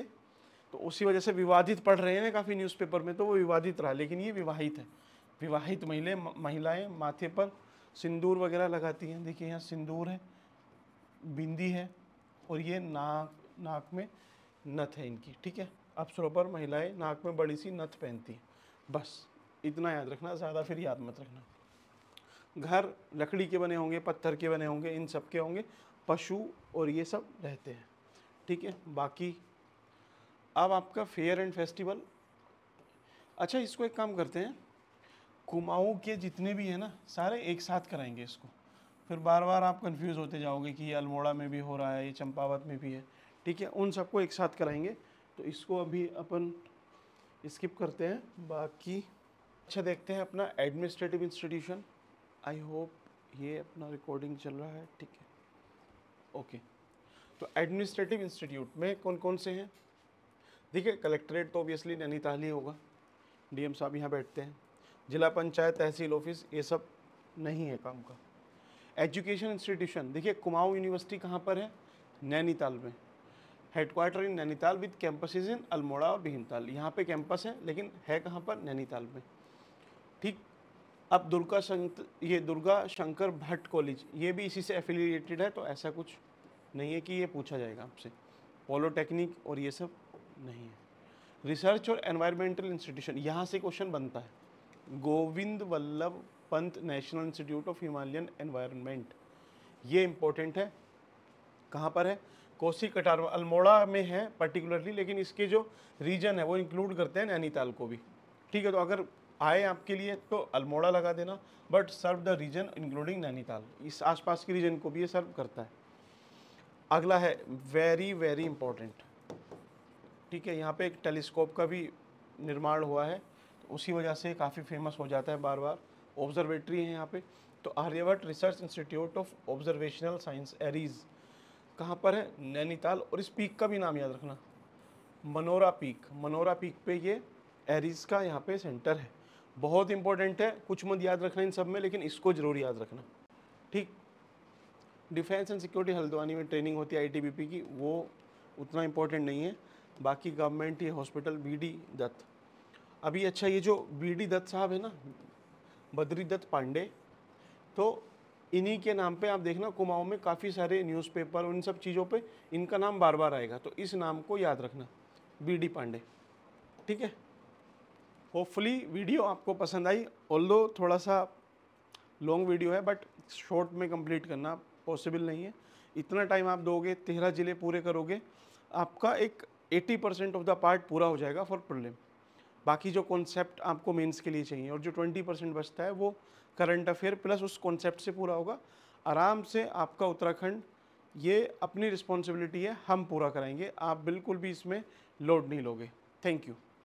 तो उसी वजह से विवादित पढ़ रहे हैं काफ़ी न्यूज़पेपर में, तो वो विवादित रहा। लेकिन ये विवाहित है, विवाहित महिलाएं माथे पर सिंदूर वगैरह लगाती हैं। देखिए यहाँ सिंदूर है, बिंदी है, और ये नाक में नथ है इनकी, ठीक है। अवसरों पर महिलाएं नाक में बड़ी सी नथ पहनती हैं, बस इतना याद रखना, ज़्यादा फिर याद मत रखना। घर लकड़ी के बने होंगे, पत्थर के बने होंगे, इन सब के होंगे, पशु और ये सब रहते हैं, ठीक है। बाकी अब आपका फेयर एंड फेस्टिवल, अच्छा इसको एक काम करते हैं, कुमाऊँ के जितने भी हैं ना सारे एक साथ कराएंगे इसको, फिर बार बार आप कंफ्यूज होते जाओगे कि ये अल्मोड़ा में भी हो रहा है, ये चंपावत में भी है, ठीक है। उन सबको एक साथ कराएंगे, तो इसको अभी अपन स्किप करते हैं। बाकी अच्छा देखते हैं अपना एडमिनिस्ट्रेटिव इंस्टीट्यूशन, आई होप ये अपना रिकॉर्डिंग चल रहा है, ठीक है, ओके। तो एडमिनिस्ट्रेटिव इंस्टीट्यूट में कौन कौन से हैं, देखिए कलेक्ट्रेट तो ऑब्वियसली नैनीताल ही होगा, डीएम साहब यहाँ बैठते हैं। जिला पंचायत, तहसील ऑफिस, ये सब नहीं है काम का। एजुकेशन इंस्टीट्यूशन, देखिए कुमाऊँ यूनिवर्सिटी कहाँ पर है, नैनीताल में, headquarter in Nainital with campuses in Almora और भीमताल, यहाँ पे कैंपस है लेकिन है कहाँ पर, नैनीताल में, ठीक। अब दुर्गा शंकर भट्ट कॉलेज, ये भी इसी से एफिलिएटेड है, तो ऐसा कुछ नहीं है कि ये पूछा जाएगा आपसे। पॉलिटेक्निक और ये सब नहीं है। रिसर्च और एनवायरमेंटल इंस्टीट्यूशन, यहाँ से क्वेश्चन बनता है, Govind Vallabh Pant national institute of Himalayan environment, ये इंपॉर्टेंट है, कहाँ पर है, कोसी कटारवा, अल्मोड़ा में है पर्टिकुलरली, लेकिन इसके जो रीजन है वो इंक्लूड करते हैं नैनीताल को भी, ठीक है। तो अगर आए आपके लिए तो अल्मोड़ा लगा देना, but serve the region including Nainital, इस आसपास के रीजन को भी ये सर्व करता है। अगला है वेरी वेरी इंपॉर्टेंट, ठीक है, यहाँ पे एक टेलीस्कोप का भी निर्माण हुआ है, तो उसी वजह से काफ़ी फेमस हो जाता है बार बार। ऑब्जर्वेटरी है यहाँ पे, तो Aryabhatta research institute of observational science, ARIES, कहाँ पर है, नैनीताल। और इस पीक का भी नाम याद रखना, मनोरा पीक, मनोरा पीक पे ये एरीज का यहाँ पे सेंटर है, बहुत इंपॉर्टेंट है। कुछ मत याद रखना इन सब में, लेकिन इसको जरूर याद रखना, ठीक। डिफेंस एंड सिक्योरिटी हल्द्वानी में ट्रेनिंग होती है आईटीबीपी की, वो उतना इंपॉर्टेंट नहीं है। बाकी गवर्नमेंट ये हॉस्पिटल बीडी दत्त, अभी अच्छा ये जो बीडी दत्त साहब है ना, बद्री दत्त पांडे, तो इन्हीं के नाम पे आप देखना कुमाऊँ में काफ़ी सारे न्यूज़पेपर, उन सब चीज़ों पे इनका नाम बार बार आएगा, तो इस नाम को याद रखना, बीडी पांडे, ठीक है। होपफुली वीडियो आपको पसंद आई, ऑल्दो थोड़ा सा लॉन्ग वीडियो है, बट शॉर्ट में कंप्लीट करना पॉसिबल नहीं है। इतना टाइम आप दोगे, 13 जिले पूरे करोगे, आपका एक 80% ऑफ द पार्ट पूरा हो जाएगा फॉर प्रीलिम। बाकी जो कॉन्सेप्ट आपको मेंस के लिए चाहिए और जो 20% बचता है वो करंट अफेयर प्लस उस कॉन्सेप्ट से पूरा होगा। आराम से आपका उत्तराखंड, ये अपनी रिस्पॉन्सिबिलिटी है, हम पूरा कराएंगे, आप बिल्कुल भी इसमें लोड नहीं लोगे। Thank you.